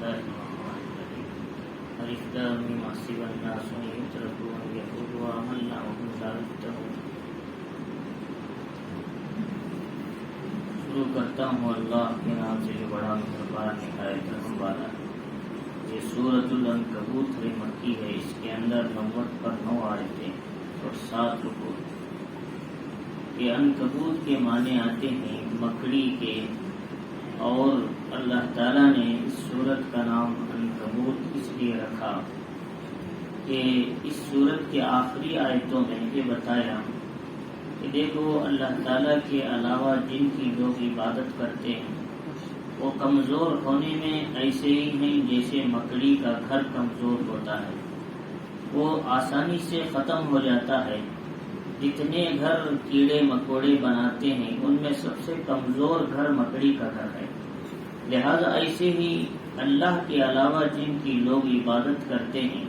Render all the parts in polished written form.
الله الرحمن الرحيم ألف لام ميم حسب الناس أن يتركوا أن يقولوا آمنا وهم لا يفتنون. شروع کرتا ہوں اللہ کے نام سے جو بڑا مہربان نہایت رحم والا ہے. یہ سورۃ العنکبوت مکی ہے. اس کے اندر 90 پر 9 آیتیں اور 7 رکوع. یہ عنکبوت کے معنی آتے ہیں مکڑی کے، اور اللہ تعالیٰ نے اس سورت کا نام عنکبوت اس لیے رکھا کہ اس سورت کے آخری آیتوں میں یہ بتایا کہ دیکھو اللہ تعالیٰ کے علاوہ جن کی لوگ عبادت کرتے ہیں وہ کمزور ہونے میں ایسے ہی ہیں جیسے مکڑی کا گھر کمزور ہوتا ہے. وہ آسانی سے ختم ہو جاتا ہے. جتنے گھر کیڑے مکوڑے بناتے ہیں ان میں سب سے کمزور گھر مکڑی کا گھر ہے. لہذا ایسے ہی اللہ کے علاوہ جن کی لوگ عبادت کرتے ہیں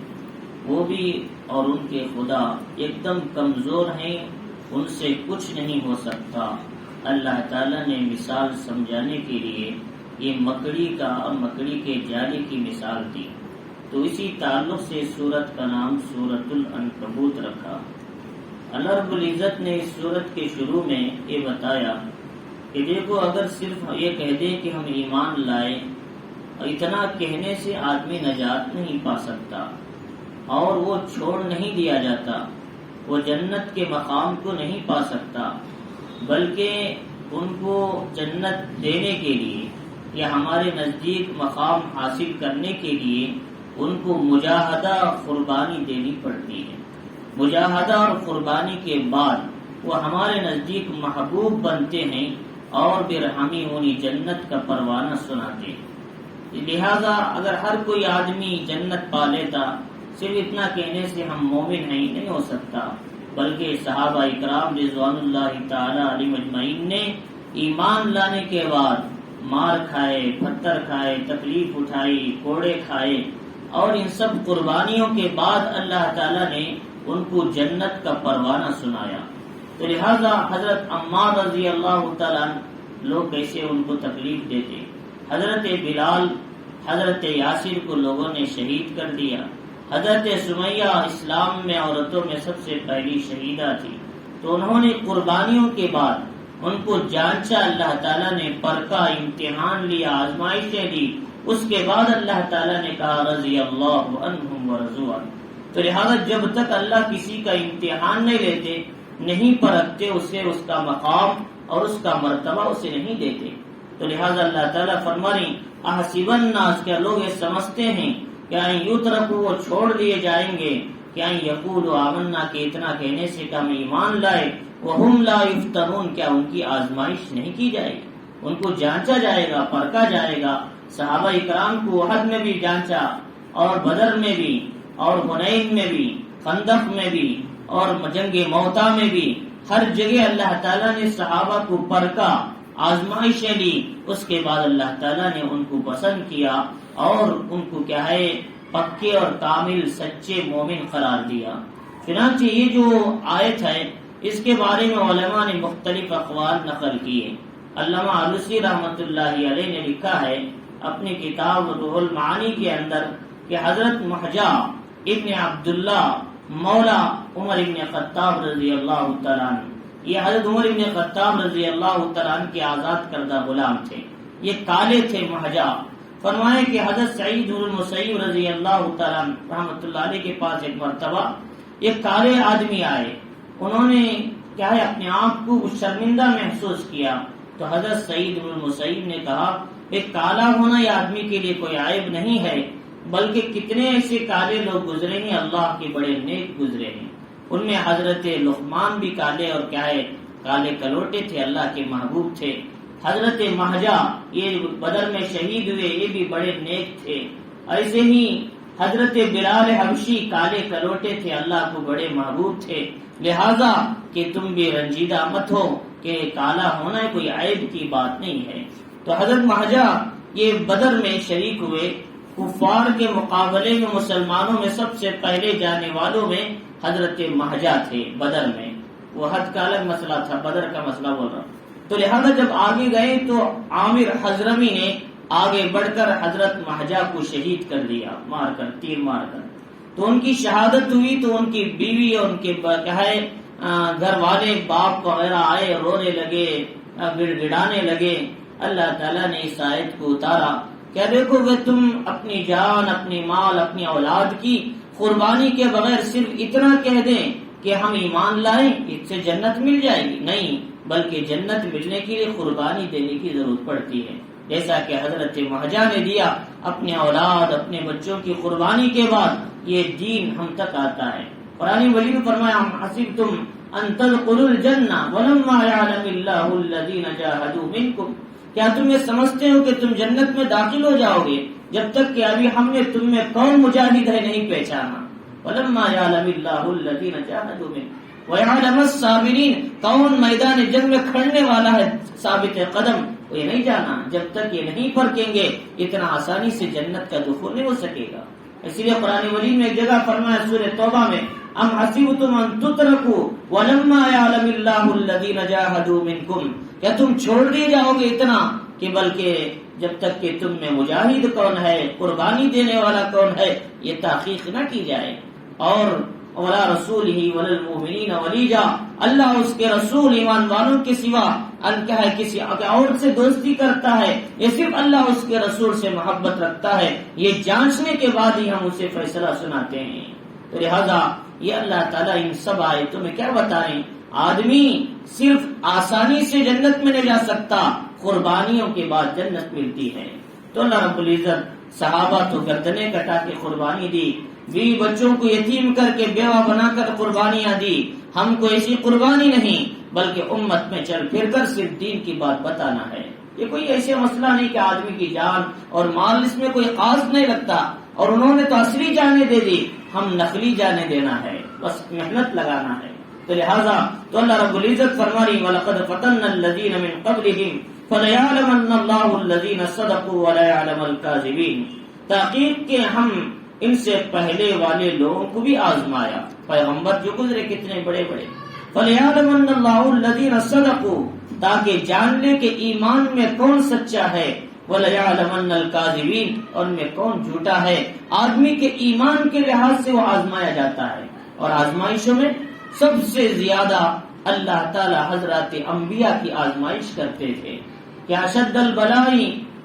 وہ بھی اور ان کے خدا ایک دم کمزور ہیں، ان سے کچھ نہیں ہو سکتا. اللہ تعالیٰ نے مثال سمجھانے کے لیے یہ مکڑی کا اور مکڑی کے جالے کی مثال دی. تو اسی تعلق سے سورت کا نام سورۃ العنکبوت رکھا. اللہ رب العزت نے اس سورت کے شروع میں یہ بتایا کہ دیکھو اگر صرف یہ کہہ دے کہ ہم ایمان لائے، اتنا کہنے سے آدمی نجات نہیں پا سکتا اور وہ چھوڑ نہیں دیا جاتا، وہ جنت کے مقام کو نہیں پا سکتا، بلکہ ان کو جنت دینے کے لیے یا ہمارے نزدیک مقام حاصل کرنے کے لیے ان کو مجاہدہ قربانی دینی پڑتی ہے. مجاہدہ اور قربانی کے بعد وہ ہمارے نزدیک محبوب بنتے ہیں اور پھر ہمیں انہی جنت کا پروانہ سناتے ہیں. لہذا اگر ہر کوئی آدمی جنت پا لیتا، صرف اتنا کہنے سے ہم مومن ہیں نہیں ہو سکتا، بلکہ صحابہ اکرام رضوان اللہ تعالی علیہم اجمعین نے ایمان لانے کے بعد مار کھائے، پتھر کھائے، تکلیف اٹھائی، کوڑے کھائے، اور ان سب قربانیوں کے بعد اللہ تعالیٰ نے ان کو جنت کا پروانہ سنایا. تو لہذا حضرت عمار رضی اللہ تعالیٰ لوگ کیسے ان کو تکلیف دیتے، حضرت بلال، حضرت یاسر کو لوگوں نے شہید کر دیا. حضرت سمیہ اسلام میں عورتوں میں سب سے پہلی شہیدہ تھی، تو انہوں نے قربانیوں کے بعد ان کو جانچا. اللہ تعالیٰ نے پرکھا، امتحان لیا، آزمائشیں دی. اس کے بعد اللہ تعالیٰ نے کہا رضی اللہ عنہم ورضوا عنہ. تو لہذا جب تک اللہ کسی کا امتحان نہیں لیتے، نہیں پرکھتے اسے، اس کا مقام اور اس کا مرتبہ اسے نہیں دیتے. تو لہذا اللہ تعالیٰ فرمانی احسب الناس، کیا لوگ یہ سمجھتے ہیں کہ یترکوا، وہ چھوڑ دیے جائیں گے، کہ یقولوا آمنا، کہ اتنا کہنے سے کہ ہم ایمان لائے، وہم لا یفتنون، کیا ان کی آزمائش نہیں کی جائے گی، ان کو جانچا جائے گا، پرکھا جائے گا. صحابہ اکرام کو احد میں بھی جانچا، اور بدر میں بھی، اور حنین میں بھی، خندق میں بھی، اور جنگ موتا میں بھی، ہر جگہ اللہ تعالیٰ نے صحابہ کو پرکھا، آزمائشیں لی. اس کے بعد اللہ تعالیٰ نے ان کو پسند کیا اور ان کو کیا ہے پکے اور کامل سچے مومن قرار دیا. چنانچہ یہ جو آیت ہے اس کے بارے میں علماء نے مختلف اقوال نقل کیے. علامہ علوسی رحمۃ اللہ علیہ نے لکھا ہے اپنی کتاب روح المعانی کے اندر کہ حضرت محجا ابن عبداللہ مولا عمر ابن خطاب رضی اللہ تعالیٰ عنہ، یہ حضرت عمر ابن خطاب رضی اللہ تعالیٰ عنہ کے آزاد کردہ غلام تھے، یہ کالے تھے محجا. فرمائے کہ حضرت سعید بن المسیب رضی اللہ تعالیٰ عنہ رحمۃ اللہ علیہ کے پاس ایک مرتبہ ایک کالے آدمی آئے. انہوں نے کیا ہے اپنے آپ کو شرمندہ محسوس کیا. تو حضرت سعید بن المسیب نے کہا ایک کالا ہونا یہ آدمی کے لیے کوئی عیب نہیں ہے، بلکہ کتنے ایسے کالے لوگ گزرے ہیں اللہ کے بڑے نیک گزرے ہیں. ان میں حضرت لقمان بھی کالے اور کیا ہے کالے کلوٹے تھے، اللہ کے محبوب تھے. حضرت مہجا یہ بدر میں شہید ہوئے، یہ بھی بڑے نیک تھے. ایسے ہی حضرت بلال حبشی کالے کلوٹے تھے، اللہ کو بڑے محبوب تھے. لہذا کہ تم بھی رنجیدہ مت ہو کہ کالا ہونا کوئی عیب کی بات نہیں ہے. تو حضرت مہجا یہ بدر میں شریک ہوئے. کفار کے مقابلے میں مسلمانوں میں سب سے پہلے جانے والوں میں حضرت مہجا تھے بدر میں. وہ حد کا الگ مسئلہ تھا، بدر کا مسئلہ بول رہا. تو لہذا جب آگے گئے تو عامر حضرمی نے آگے بڑھ کر حضرت مہجہ کو شہید کر دیا، مار کر، تیر مار کر. تو ان کی شہادت ہوئی تو ان کی بیوی اور ان کے گھر والے باپ وغیرہ آئے، رونے لگے، گڑ گڑانے لگے. اللہ تعالیٰ نے اس آیت کو اتارا کہ دیکھو کہ تم اپنی جان، اپنی مال، اپنی اولاد کی قربانی کے بغیر صرف اتنا کہہ دیں کہ ہم ایمان لائیں اس سے جنت مل جائے گی، نہیں، بلکہ جنت ملنے کے لیے قربانی دینے کی ضرورت پڑتی ہے. جیسا کہ حضرت مہجہ نے دیا، اپنے اولاد، اپنے بچوں کی قربانی کے بعد یہ دین ہم تک آتا ہے. قرآن مجید میں فرمایا ام حسبتم ان تدخلوا الجنہ ولما یعلم اللہ الذین جاہدوا منکم، کیا تم یہ سمجھتے ہو کہ تم جنت میں داخل ہو جاؤ گے جب تک کہ ابھی ہم نے تم میں کون مجاہد ہے نہیں پہچانا. ولما یعلم اللہ الذین جاہدوا منکم ویعلم الصابرین، کون میدان جنگ میں کھڑنے والا ہے ثابت قدم، وہ یہ نہیں جانا. جب تک یہ نہیں پرکھیں گے اتنا آسانی سے جنت کا دخول نہیں ہو سکے گا. اسی لیے قرآن مجید میں ایک جگہ فرمایا سورہ توبہ میں ام حسبتم ان تترکوا ولما یعلم اللہ الذین جاہدوا منکم، کیا تم چھوڑ دیے جاؤ گے اتنا کہ بلکہ جب تک کہ تم میں مجاہد کون ہے، قربانی دینے والا کون ہے، یہ تحقیق نہ کی جائے. اور ولا رسول ہی وللمؤمنین ولیجا، اللہ اس کے رسول ایمان والوں کے سوا کیا ہے کسی اور سے دوستی کرتا ہے، یہ صرف اللہ اس کے رسول سے محبت رکھتا ہے، یہ جانچنے کے بعد ہی ہم اسے فیصلہ سناتے ہیں. تو لہذا یہ اللہ تعالیٰ ان سب آیتوں میں کیا بتائیں، آدمی صرف آسانی سے جنت میں نہیں جا سکتا، قربانیوں کے بعد جنت ملتی ہے. تو اللہ رب العزت صحابہ تو گردنیں کٹا کے قربانی دی، بیوی بچوں کو یتیم کر کے بیوہ بنا کر قربانیاں دی. ہم کو ایسی قربانی نہیں بلکہ امت میں چل پھر کر صرف دین کی بات بتانا ہے. یہ کوئی ایسے مسئلہ نہیں کہ آدمی کی جان اور مال اس میں کوئی خاص نہیں لگتا، اور انہوں نے تو اصلی جانیں دے دی، ہم نقلی جانیں دینا ہے، بس محنت لگانا ہے. تو لہذا تو اللہ رب العزت فرما رہی وَلَقَدْ فَتَنَّا الَّذِينَ مِن قَبْلِهِمْ فَلَيَعْلَمَنَّ اللَّهُ الَّذِينَ صَدَقُوا وَلَيَعْلَمَ الْكَاذِبِينَ، تحقیق کہ ہم ان سے پہلے والے لوگوں کو بھی آزمایا، پیغمبر جو گزرے کتنے بڑے بڑے. فَلَيَعْلَمَنَّ اللَّهُ الَّذِينَ صَدَقُوا، تاکہ جان لے کہ ایمان میں کون سچا ہے، وَلَيَعْلَمَنَّ الْكَاذِبِينَ، اور میں کون جھوٹا ہے. آدمی کے ایمان کے لحاظ سے وہ آزمایا جاتا ہے، اور آزمائشوں میں سب سے زیادہ اللہ تعالی حضرات انبیاء کی آزمائش کرتے تھے. کہ اشد البلائی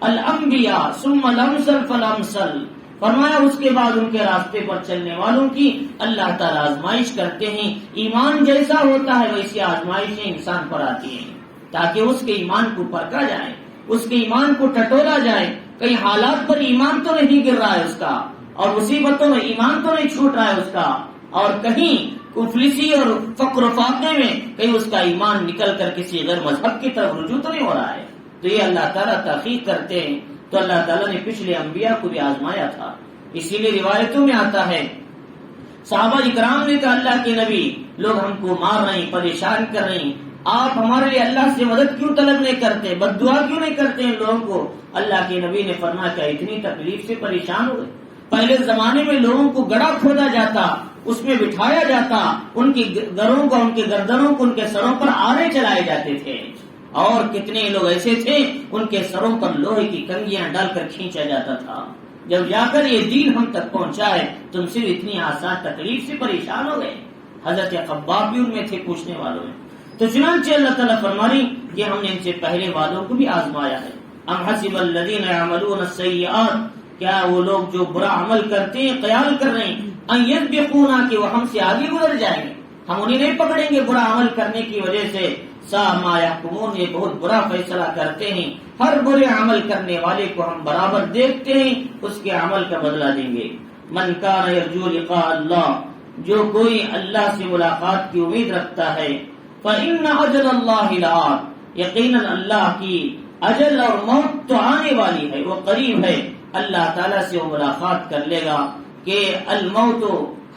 الانبیاء ثم الامثل فالامثل، فرمایا اس کے بعد ان کے راستے پر چلنے والوں کی اللہ تعالی آزمائش کرتے ہیں. ایمان جیسا ہوتا ہے ویسی آزمائشیں انسان پر آتی ہیں تاکہ اس کے ایمان کو پرکھا جائے، اس کے ایمان کو ٹٹولا جائے. کئی حالات پر ایمان تو نہیں گر رہا ہے اس کا، اور مصیبتوں میں ایمان تو نہیں چھوٹ رہا ہے اس کا، اور کہیں مفلسی اور فقر و فاقے میں کہیں اس کا ایمان نکل کر کسی غیر مذہب کی طرف رجوع تو نہیں ہو رہا ہے. تو یہ اللہ تعالیٰ تحقیق کرتے ہیں. تو اللہ تعالیٰ نے پچھلے انبیاء کو بھی آزمایا تھا. اسی لیے روایتوں میں آتا ہے صحابہ اکرام نے کہا اللہ کے نبی، لوگ ہم کو مار رہے ہیں، پریشان کر رہے ہیں، آپ ہمارے لیے اللہ سے مدد کیوں طلب نہیں کرتے، بد دعا کیوں نہیں کرتے ان لوگوں کو. اللہ کے نبی نے فرمایا کہ اتنی تکلیف سے پریشان ہوئے. پہلے زمانے میں لوگوں کو گڑھا کھودا جاتا، اس میں بٹھایا جاتا، ان کی گروں کو، ان کے گردنوں کو، ان کے سروں پر آرے چلائے جاتے تھے، اور کتنے لوگ ایسے تھے ان کے سروں پر لوہے کی کنگیاں ڈال کر کھینچا جاتا تھا. جب جا کر یہ دین ہم تک پہنچا ہے تم صرف اتنی آسان تکلیف سے پریشان ہو گئے. حضرت خباب بھی ان میں تھے پوچھنے والوں میں. تو چنانچہ اللہ تعالیٰ فرمانی کہ ہم نے ان سے پہلے والوں کو بھی آزمایا ہے. ام حسب الذین یعملون السیئات، کیا وہ لوگ جو برا عمل کرتے ہیں خیال کر رہے ہیں ان یسبقونا، کہ وہ ہم سے آگے گزر جائیں گے، ہم انہیں نہیں پکڑیں گے برا عمل کرنے کی وجہ سے. سا ما یحکمون، یہ بہت برا فیصلہ کرتے ہیں. ہر برے عمل کرنے والے کو ہم برابر دیکھتے ہیں، اس کے عمل کا بدلہ دیں گے. من کان یرجو لقاء اللہ، جو کوئی اللہ سے ملاقات کی امید رکھتا ہے، فإن اجل اللہ لآت، یقیناً اللہ کی اجل اور موت تو آنے والی ہے، وہ قریب ہے. اللہ تعالیٰ سے وہ ملاقات کر لے گا کہ الموت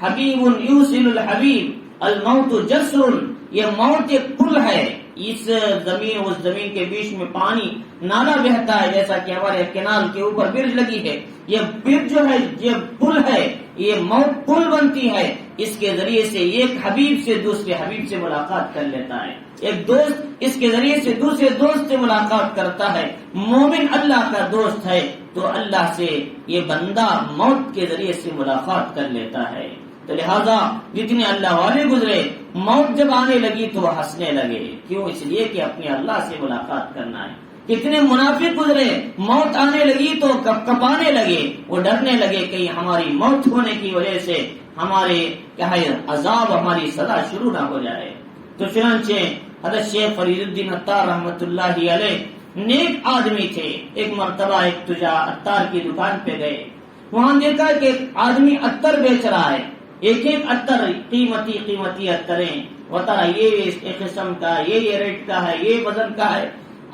حبیب یوصل الحبیب، الموت جسر، یہ موت ایک پل ہے. اس زمین اس زمین کے بیچ میں پانی نالا بہتا ہے، جیسا کہ ہمارے کینال کے اوپر برج لگی ہے. یہ برج جو ہے، یہ پل ہے، یہ موت پل بنتی ہے، اس کے ذریعے سے ایک حبیب سے دوسرے حبیب سے ملاقات کر لیتا ہے، ایک دوست اس کے ذریعے سے دوسرے دوست سے ملاقات کرتا ہے۔ مومن اللہ کا دوست ہے تو اللہ سے یہ بندہ موت کے ذریعے سے ملاقات کر لیتا ہے۔ تو لہذا جتنے اللہ والے گزرے، موت جب آنے لگی تو وہ ہنسنے لگے، کیوں؟ اس لیے کہ اپنے اللہ سے ملاقات کرنا ہے۔ کتنے منافق گزرے، موت آنے لگی تو کپ کپانے لگے، وہ ڈرنے لگے کہ ہماری موت ہونے کی وجہ سے ہمارے کیا ہے عذاب، ہماری سزا شروع نہ ہو جائے۔ تو چنانچہ حضرت شیخ فرید الدین عطار رحمۃ اللہ علیہ نیک آدمی تھے۔ ایک مرتبہ ایک عطار کی دکان پہ گئے، وہاں دیکھا کہ ایک آدمی عطر بیچ رہا ہے، ایک ایک عطر قیمتی عطریں، بتا یہ قسم کا، یہ ریٹ کا ہے، یہ وزن کا ہے۔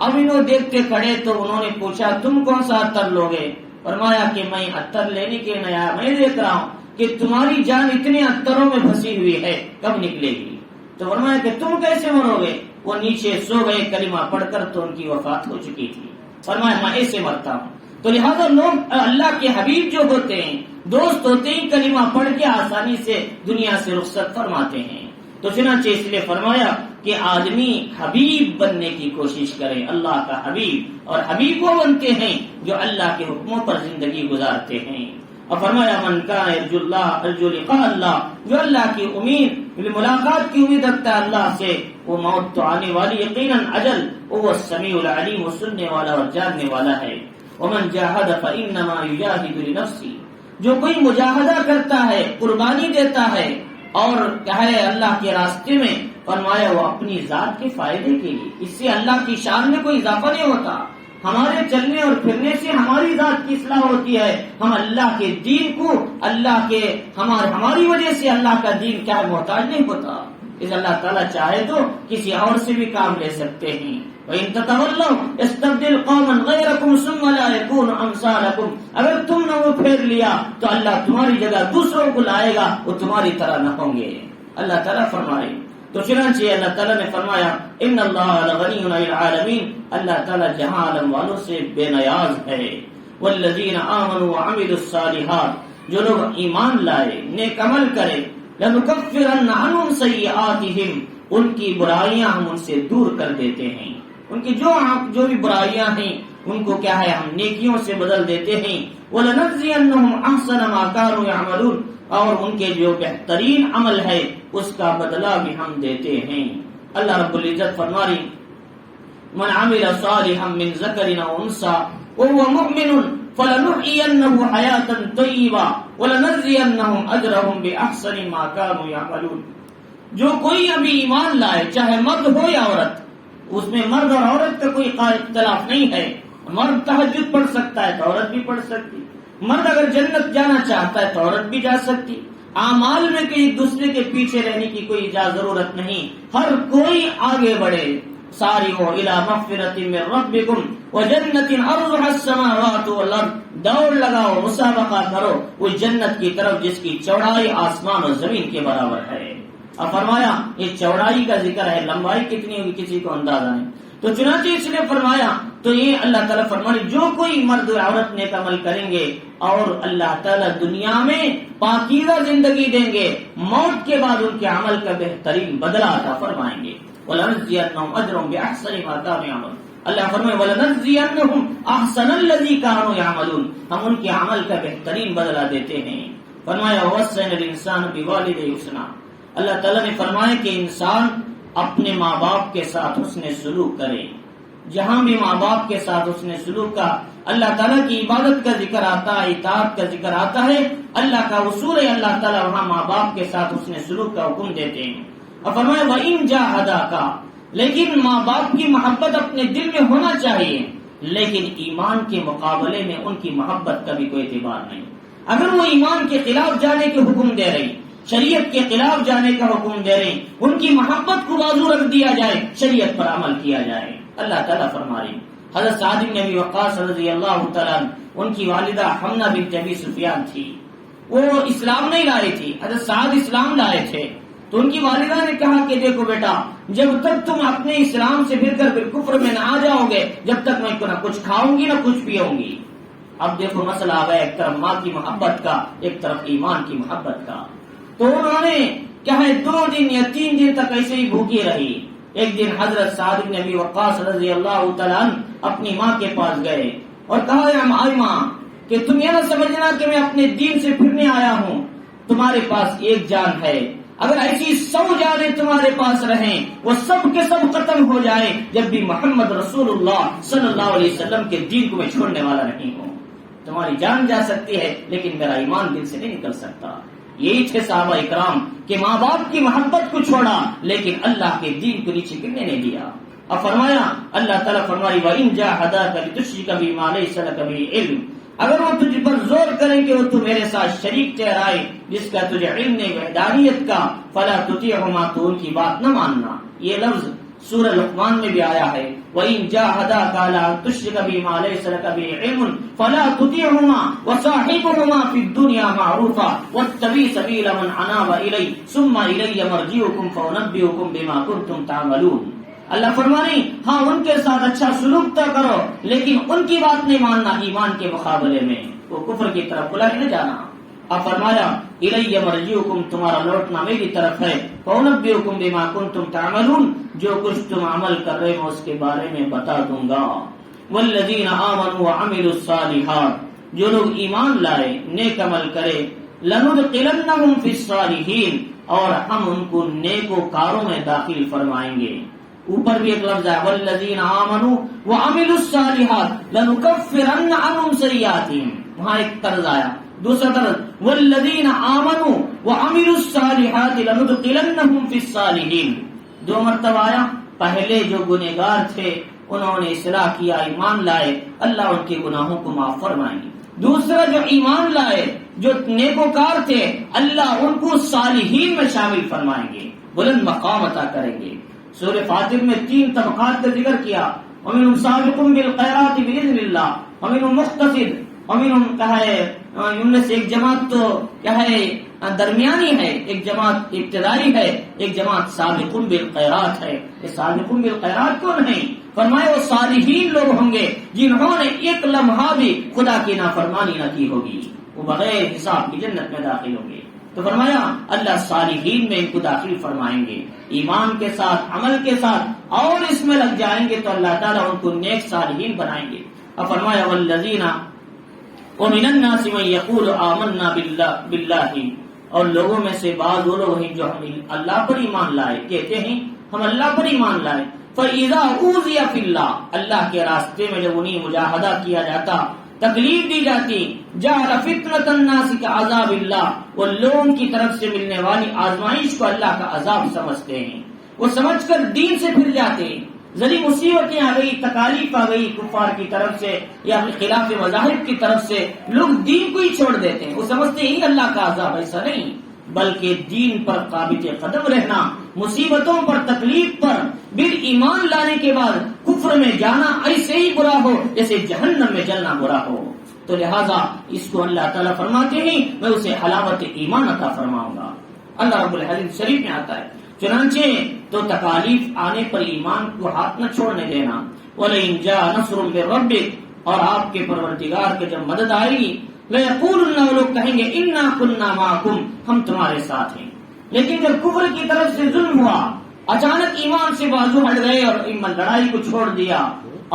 اب انہوں دیکھتے کھڑے تو انہوں نے پوچھا تم کون سا عطر لوگے؟ فرمایا کہ میں عطر لینے کے نیا میں دیکھ رہا ہوں کہ تمہاری جان اتنے عطروں میں پھنسی ہوئی ہے، کب نکلے گی؟ تو فرمایا کہ تم کیسے مرو گے؟ وہ نیچے سو گئے کلمہ پڑھ کر، تو ان کی وفات ہو چکی تھی۔ فرمایا میں ایسے مرتا ہوں۔ تو لہذا لوگ اللہ کے حبیب جو ہوتے ہیں، دوست ہوتے ہیں، کلمہ پڑھ کے آسانی سے دنیا سے رخصت فرماتے ہیں۔ تو چنانچہ اس لیے فرمایا کہ آدمی حبیب بننے کی کوشش کرے، اللہ کا حبیب، اور حبیب وہ بنتے ہیں جو اللہ کے حکموں پر زندگی گزارتے ہیں۔ اور فرمایا من کان یرجو اللہ ارجو لقاء اللہ، جو اللہ کی امید، ملاقات کی امید رکھتا ہے اللہ سے، وہ موت تو آنے والی یقیناً اجل، وہ سمیع العلیم، وہ سننے والا اور جاننے والا ہے۔ ومن جاہد فانما یجاہد لنفسہ، جو کوئی مجاہدہ کرتا ہے، قربانی دیتا ہے اور کہے اللہ کے راستے میں، فرمایا وہ اپنی ذات کے فائدے کے لیے، اس سے اللہ کی شان میں کوئی اضافہ نہیں ہوتا۔ ہمارے چلنے اور پھرنے سے ہماری ذات کی اصلاح ہوتی ہے، ہم اللہ کے دین کو، اللہ کے ہماری وجہ سے اللہ کا دین کیا محتاج نہیں ہوتا۔ اس اللہ تعالیٰ چاہے تو کسی اور سے بھی کام لے سکتے ہیں۔ وَإِن تَتَوَلَّوْا يَسْتَبْدِلْ قَوْمًا غَيْرَكُمْ ثُمَّ لَا يَكُونُوا أَمْثَالَكُمْ، اگر تم نے وہ پھیر لیا تو اللہ تمہاری جگہ دوسروں کو لائے گا، وہ تمہاری طرح نہ ہوں گے، اللہ تعالیٰ فرمائے۔ تو چنانچہ اللہ تعالیٰ نے فرمایا ان اللہ لغنی عن العالمین، اللہ تعالیٰ جہاں عالم والوں سے بے نیاز ہے۔ والذین آمنوا وعملوا الصالحات، جو لوگ ایمان لائے، نیک عمل کرے، لنکفرن عنہم سیئاتہم، ان کی برائیاں ہم ان سے دور کر دیتے ہیں، ان کی جو بھی برائیاں ہیں ان کو کیا ہے ہم نیکیوں سے بدل دیتے ہیں۔ وَلَنَجْزِيَنَّهُمْ أَحْسَنَ مَا كَانُوا يَعْمَلُونَ، اور ان کے جو بہترین عمل ہے اس کا بدلہ بھی ہم دیتے ہیں۔ اللہ رب العزت فرما رہی من عمل صالحا من ذکر او انثى وهو مؤمن فلنحيينه حياة طیبہ ولنجزينهم اجرهم باحسن ما كانوا يعملون، جو کوئی ابھی ایمان لائے، چاہے مرد ہو یا عورت، اس میں مرد اور عورت کا کوئی اختلاف نہیں ہے، مرد تہجد پڑھ سکتا ہے تو عورت بھی پڑھ سکتی، مرد اگر جنت جانا چاہتا ہے تو عورت بھی جا سکتی، اعمال میں کہ ایک دوسرے کے پیچھے رہنے کی کوئی ضرورت نہیں، ہر کوئی آگے بڑھے۔ سارعوا الی مغفرۃ من ربکم وجنۃ عرضها السماوات والارض، دوڑ لگاؤ، مسابقہ کرو اس جنت کی طرف جس کی چوڑائی آسمان اور زمین کے برابر ہے۔ اب فرمایا یہ چوڑائی کا ذکر ہے، لمبائی کتنی ہوگی کسی کو اندازہ نہیں۔ تو چنانچہ اس نے فرمایا تو یہ اللہ تعالیٰ فرمایا جو کوئی مرد و عورت نیک عمل کریں گے اور اللہ تعالیٰ دنیا میں پاکیزہ زندگی دیں گے، موت کے بعد ان کے عمل کا بہترین بدلہ عطا فرمائیں گے۔ وَلَنَجْزِيَنَّهُمْ أَجْرَهُمْ بِأَحْسَنِ مَا كَانُوا يَعْمَلُونَ، اللہ فرمائے وَلَنَجْزِيَنَّهُمْ أَحْسَنَ الَّذِي كَانُوا يَعْمَلُونَ، ہم ان کے عمل کا بہترین بدلہ دیتے ہیں۔ فرمایا وَوَصَّيْنَا الْإِنسَانَ بِوَالِدَيْهِ حُسْنًا، اللہ تعالیٰ نے فرمایا کہ انسان اپنے ماں باپ کے ساتھ حسن سلوک کرے، جہاں بھی ماں باپ کے ساتھ حسن سلوک کا اللہ تعالیٰ کی عبادت کا ذکر آتا ہے، اطاعت کا ذکر آتا ہے، اللہ کا اصول ہے، اللہ تعالیٰ وہاں ماں باپ کے ساتھ حسن سلوک کا حکم دیتے ہیں۔ اور فرمایا وَإِن جَاهَدَاكَ، لیکن ماں باپ کی محبت اپنے دل میں ہونا چاہیے، لیکن ایمان کے مقابلے میں ان کی محبت کا بھی کوئی اعتبار نہیں۔ اگر وہ ایمان کے خلاف جانے کے حکم دے رہی، شریعت کے خلاف جانے کا حکم دے رہے، ان کی محبت کو بازو رکھ دیا جائے، شریعت پر عمل کیا جائے۔ اللہ تعالیٰ فرما رہے حضرت سعد بن ابی وقاص رضی اللہ تعالیٰ ان کی والدہ حمنہ بنت ابی سفیان تھی، وہ اسلام نہیں لائے تھی، حضرت سعد اسلام لائے تھے۔ تو ان کی والدہ نے کہا کہ دیکھو بیٹا، جب تک تم اپنے اسلام سے پھر کر کفر میں نہ آ جاؤ گے، جب تک میں نہ کچھ کھاؤں گی نہ کچھ پیوں گی۔ اب دیکھو مسئلہ آ گیا، ایک طرف ماں کی محبت کا، ایک طرف ایمان کی محبت کا. تو انہوں نے کیا ہے 2 دن یا 3 دن تک ایسے ہی بھوکی رہی. ایک دن حضرت سعد بن ابی وقاص رضی اللہ تعالیٰ عنہ اپنی ماں کے پاس گئے اور کہا اے ماں کہ تم یہ نہ سمجھنا کہ میں اپنے دین سے پھرنے آیا ہوں، تمہارے پاس ایک جان ہے، اگر ایسی 100 جانیں تمہارے پاس رہیں وہ سب کے سب ختم ہو جائیں جب بھی محمد رسول اللہ صلی اللہ علیہ وسلم کے دین کو میں چھوڑنے والا نہیں ہوں. تمہاری جان جا سکتی ہے لیکن میرا ایمان دل سے نہیں نکل سکتا. یہی تھے صحابہ اکرام کہ ماں باپ کی محبت کو چھوڑا لیکن اللہ کے دین کو نیچے گرنے نہیں دیا. اب فرمایا اللہ تعالیٰ فرمائی وَإِن جَاهَدَاكَ لِتُشْرِكَ بِي مَا لَيْسَ لَكَ بِهِ عِلْمٌ، اگر وہ تجھ پر زور کریں کہ وہ تو میرے ساتھ شریک ٹھہرائے جس کا تجھے علم نہیں وحدانیت کا، فَلَا تُطِعْهُمَا، تو ان کی بات نہ ماننا. یہ لفظ سورہ لقمان میں بھی آیا ہے وَإِن جَاهَدَاكَ عَلَىٰ أَن تُشْرِكَ بِي مَا لَيْسَ لَكَ بِهِ عِلْمٌ فَلَا تُطِعْهُمَا وَصَاحِبْهُمَا فِي الدُّنْيَا مَعْرُوفًا وَاتَّبِعْ سَبِيلَ مَنْ أَنَابَ إِلَيَّ ثُمَّ إِلَيَّ مَرْجِعُكُمْ فَأُنَبِّئُكُم بِمَا كُنتُمْ تَعْمَلُونَ. اللہ فرمانے ہاں ان کے ساتھ اچھا سلوک تو کرو لیکن ان کی بات نہیں ماننا ایمان کے مقابلے میں، وہ کفر کی طرف بلا نہ جانا. اب فرمایا الیہ مرجعکم، تمہارا لوٹنا میری طرف ہے، فأنبئکم بما کنتم تعملون، جو کچھ تم عمل کر رہے ہو اس کے بارے میں بتا دوں گا. والذین آمنوا وعملوا الصالحات، جو لوگ ایمان لائے نیک عمل کرے، لندخلنہم فی الصالحین، اور ہم ان کو نیکوکاروں میں داخل فرمائیں گے. اوپر بھی ایک لفظ ہے والذین آمنوا وعملوا الصالحات لنکفرن عنہم سیئاتہم، وہاں ایک طرز آیا. دوسرا طرز والذین آمنوا وعملوا الصالحات لندخلنہم فی الصالحین، 2 مرتبہ آیا. پہلے جو گنہگار تھے انہوں نے اصلاح کیا، ایمان لائے، اللہ ان کے گناہوں کو معاف فرمائیں گے. دوسرا جو ایمان لائے، جو نیکوکار تھے، اللہ ان کو صالحین میں شامل فرمائیں گے، بلند مقام عطا کریں گے. سورہ فاتر میں 3 طبقات کا ذکر کیا، ومنهم سابق بالخیرات باذن اللہ، ومنهم مقتصد، ومنهم کہا ہے ان میں سے ایک جماعت تو کیا ہے درمیانی ہے، ایک جماعت ابتدائی ہے، ایک جماعت سابق بالخیرات ہے. یہ سابق بالخیرات کون ہیں؟ فرمایا وہ صالحین لوگ ہوں گے جنہوں نے ایک لمحہ بھی خدا کی نافرمانی نہ کی ہوگی، وہ بغیر حساب کی جنت میں داخل ہوں گے. تو فرمایا اللہ صالحین میں ان کو داخل فرمائیں گے، ایمان کے ساتھ عمل کے ساتھ، اور اس میں لگ جائیں گے تو اللہ تعالیٰ ان کو نیک صالحین بنائیں گے. اب فرمایا والذین ومن الناس من یقول آمنا باللہ، اور لوگوں میں سے بعض وہ لوگ ہیں جو ہم اللہ پر ایمان لائے، کہتے ہیں ہم اللہ پر ایمان لائے. فَإِذَا أُوذِيَ فِي اللَّهِ، اللہ کے راستے میں جب انہیں مجاہدہ کیا جاتا، تکلیف دی جاتی، جعل فتنة الناس كعذاب اللہ، وہ لوگوں کی طرف سے ملنے والی آزمائش کو اللہ کا عذاب سمجھتے ہیں، وہ سمجھ کر دین سے پھر جاتے ہیں. ذری مصیبتیں آ گئی، تکالیف آ گئی کفار کی طرف سے یا اپنے خلاف مذاہب کی طرف سے، لوگ دین کو ہی چھوڑ دیتے ہیں. وہ سمجھتے ہیں اللہ کا عذاب، ایسا نہیں، بلکہ دین پر ثابت قدم رہنا، مصیبتوں پر تکلیف پر پھر ایمان لانے کے بعد کفر میں جانا ایسے ہی برا ہو جیسے جہنم میں جلنا برا ہو. تو لہذا اس کو اللہ تعالیٰ فرماتے ہیں میں اسے حلاوت ایمان عطا فرماؤں گا. اللہ رب العزت شریف میں آتا ہے. چنانچہ تو تکالیف آنے پر ایمان کو ہاتھ نہ چھوڑنے دینا. وَلَئِن جَاءَ نَصْرٌ مِّن رَّبِّكَ، اور آپ کے پروردگار کے جب مدد آئے گی، لَيَقُولُنَّ، وہ لوگ کہیں گے اِنَّا كُنَّا مَعَكُمْ، ہم تمہارے ساتھ ہیں. لیکن جب کفر کی طرف سے ظلم ہوا، اچانک ایمان سے بازو ہٹ گئے اور لڑائی کو چھوڑ دیا،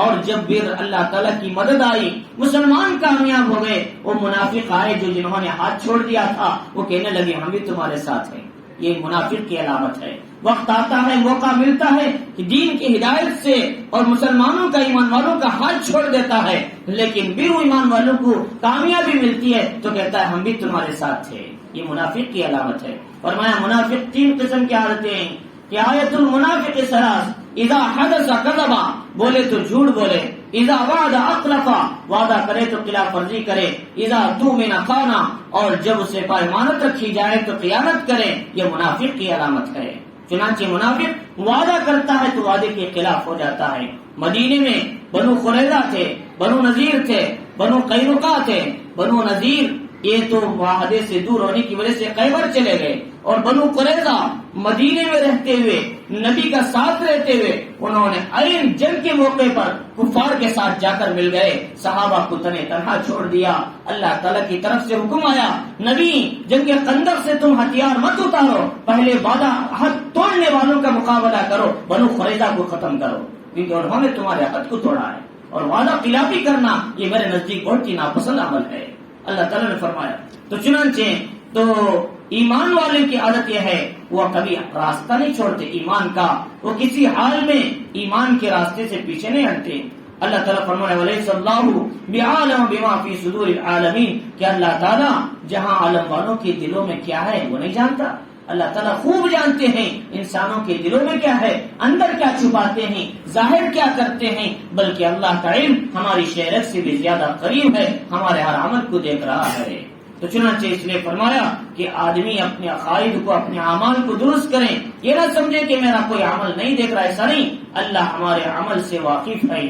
اور جب پھر اللہ تعالیٰ کی مدد آئی، مسلمان کامیاب ہو گئے، وہ منافق آئے جو جنہوں نے ہاتھ چھوڑ دیا تھا، وہ کہنے لگے ہم بھی تمہارے ساتھ ہیں. یہ منافق کی علامت ہے. وقت آتا ہے، موقع ملتا ہے کہ دین کی ہدایت سے اور مسلمانوں کا، ایمان والوں کا ہاتھ چھوڑ دیتا ہے، لیکن بھی وہ ایمان والوں کو کامیابی ملتی ہے تو کہتا ہے ہم بھی تمہارے ساتھ تھے. یہ منافق کی علامت ہے. فرمایا منافق 3 قسم کی عادتیں ہیں کہ آیت المنافق ثلاث، اذا حدث کذب، بولے تو جھوٹ بولے، اذا وعد اخلف، وعدہ کرے تو خلاف ورزی کرے، اذا تؤمن خان، اور جب اسے پایمانت رکھی جائے تو خیانت کرے. یہ منافق کی علامت ہے. چنانچہ منافق وعدہ کرتا ہے تو وعدے کے خلاف ہو جاتا ہے. مدینے میں بنو قریظہ تھے، بنو نذیر تھے، بنو قینقاع تھے، بنو نذیر یہ تو معاہدے سے دور ہونے کی وجہ سے خیبر چلے گئے، اور بنو قریظہ مدینے میں رہتے ہوئے نبی کا ساتھ رہتے ہوئے انہوں نے عین جنگ کے موقع پر کفار کے ساتھ جا کر مل گئے، صحابہ کو تنہا چھوڑ دیا۔ اللہ تعالیٰ کی طرف سے حکم آیا، نبی جنگ خندق سے تم ہتھیار مت اتارو، پہلے وعدہ عہد توڑنے والوں کا مقابلہ کرو، بنو قریظہ کو ختم کرو، کیونکہ انہوں نے تمہارے عہد کو توڑا ہے، اور وعدہ خلافی کرنا یہ میرے نزدیک بہت ہی ناپسند عمل ہے۔ اللہ تعالیٰ نے فرمایا تو چنانچہ تو ایمان والے کی عادت یہ ہے وہ کبھی راستہ نہیں چھوڑتے ایمان کا، وہ کسی حال میں ایمان کے راستے سے پیچھے نہیں ہٹتے۔ اللہ تعالیٰ فرمانے والے صلی اللہ بعالم بما فی صدور العالمین کہ اللہ تعالیٰ جہاں عالم والوں کے دلوں میں کیا ہے وہ نہیں جانتا۔ اللہ تعالیٰ خوب جانتے ہیں انسانوں کے دلوں میں کیا ہے، اندر کیا چھپاتے ہیں، ظاہر کیا کرتے ہیں، بلکہ اللہ کا علم ہماری شہرت سے بھی زیادہ قریب ہے، ہمارے ہر عمل کو دیکھ رہا ہے۔ تو چنانچہ اس لیے فرمایا کہ آدمی اپنے عقائد کو، اپنے اعمال کو درست کریں، یہ نہ سمجھے کہ میرا کوئی عمل نہیں دیکھ رہا، ایسا نہیں، اللہ ہمارے عمل سے واقف ہے۔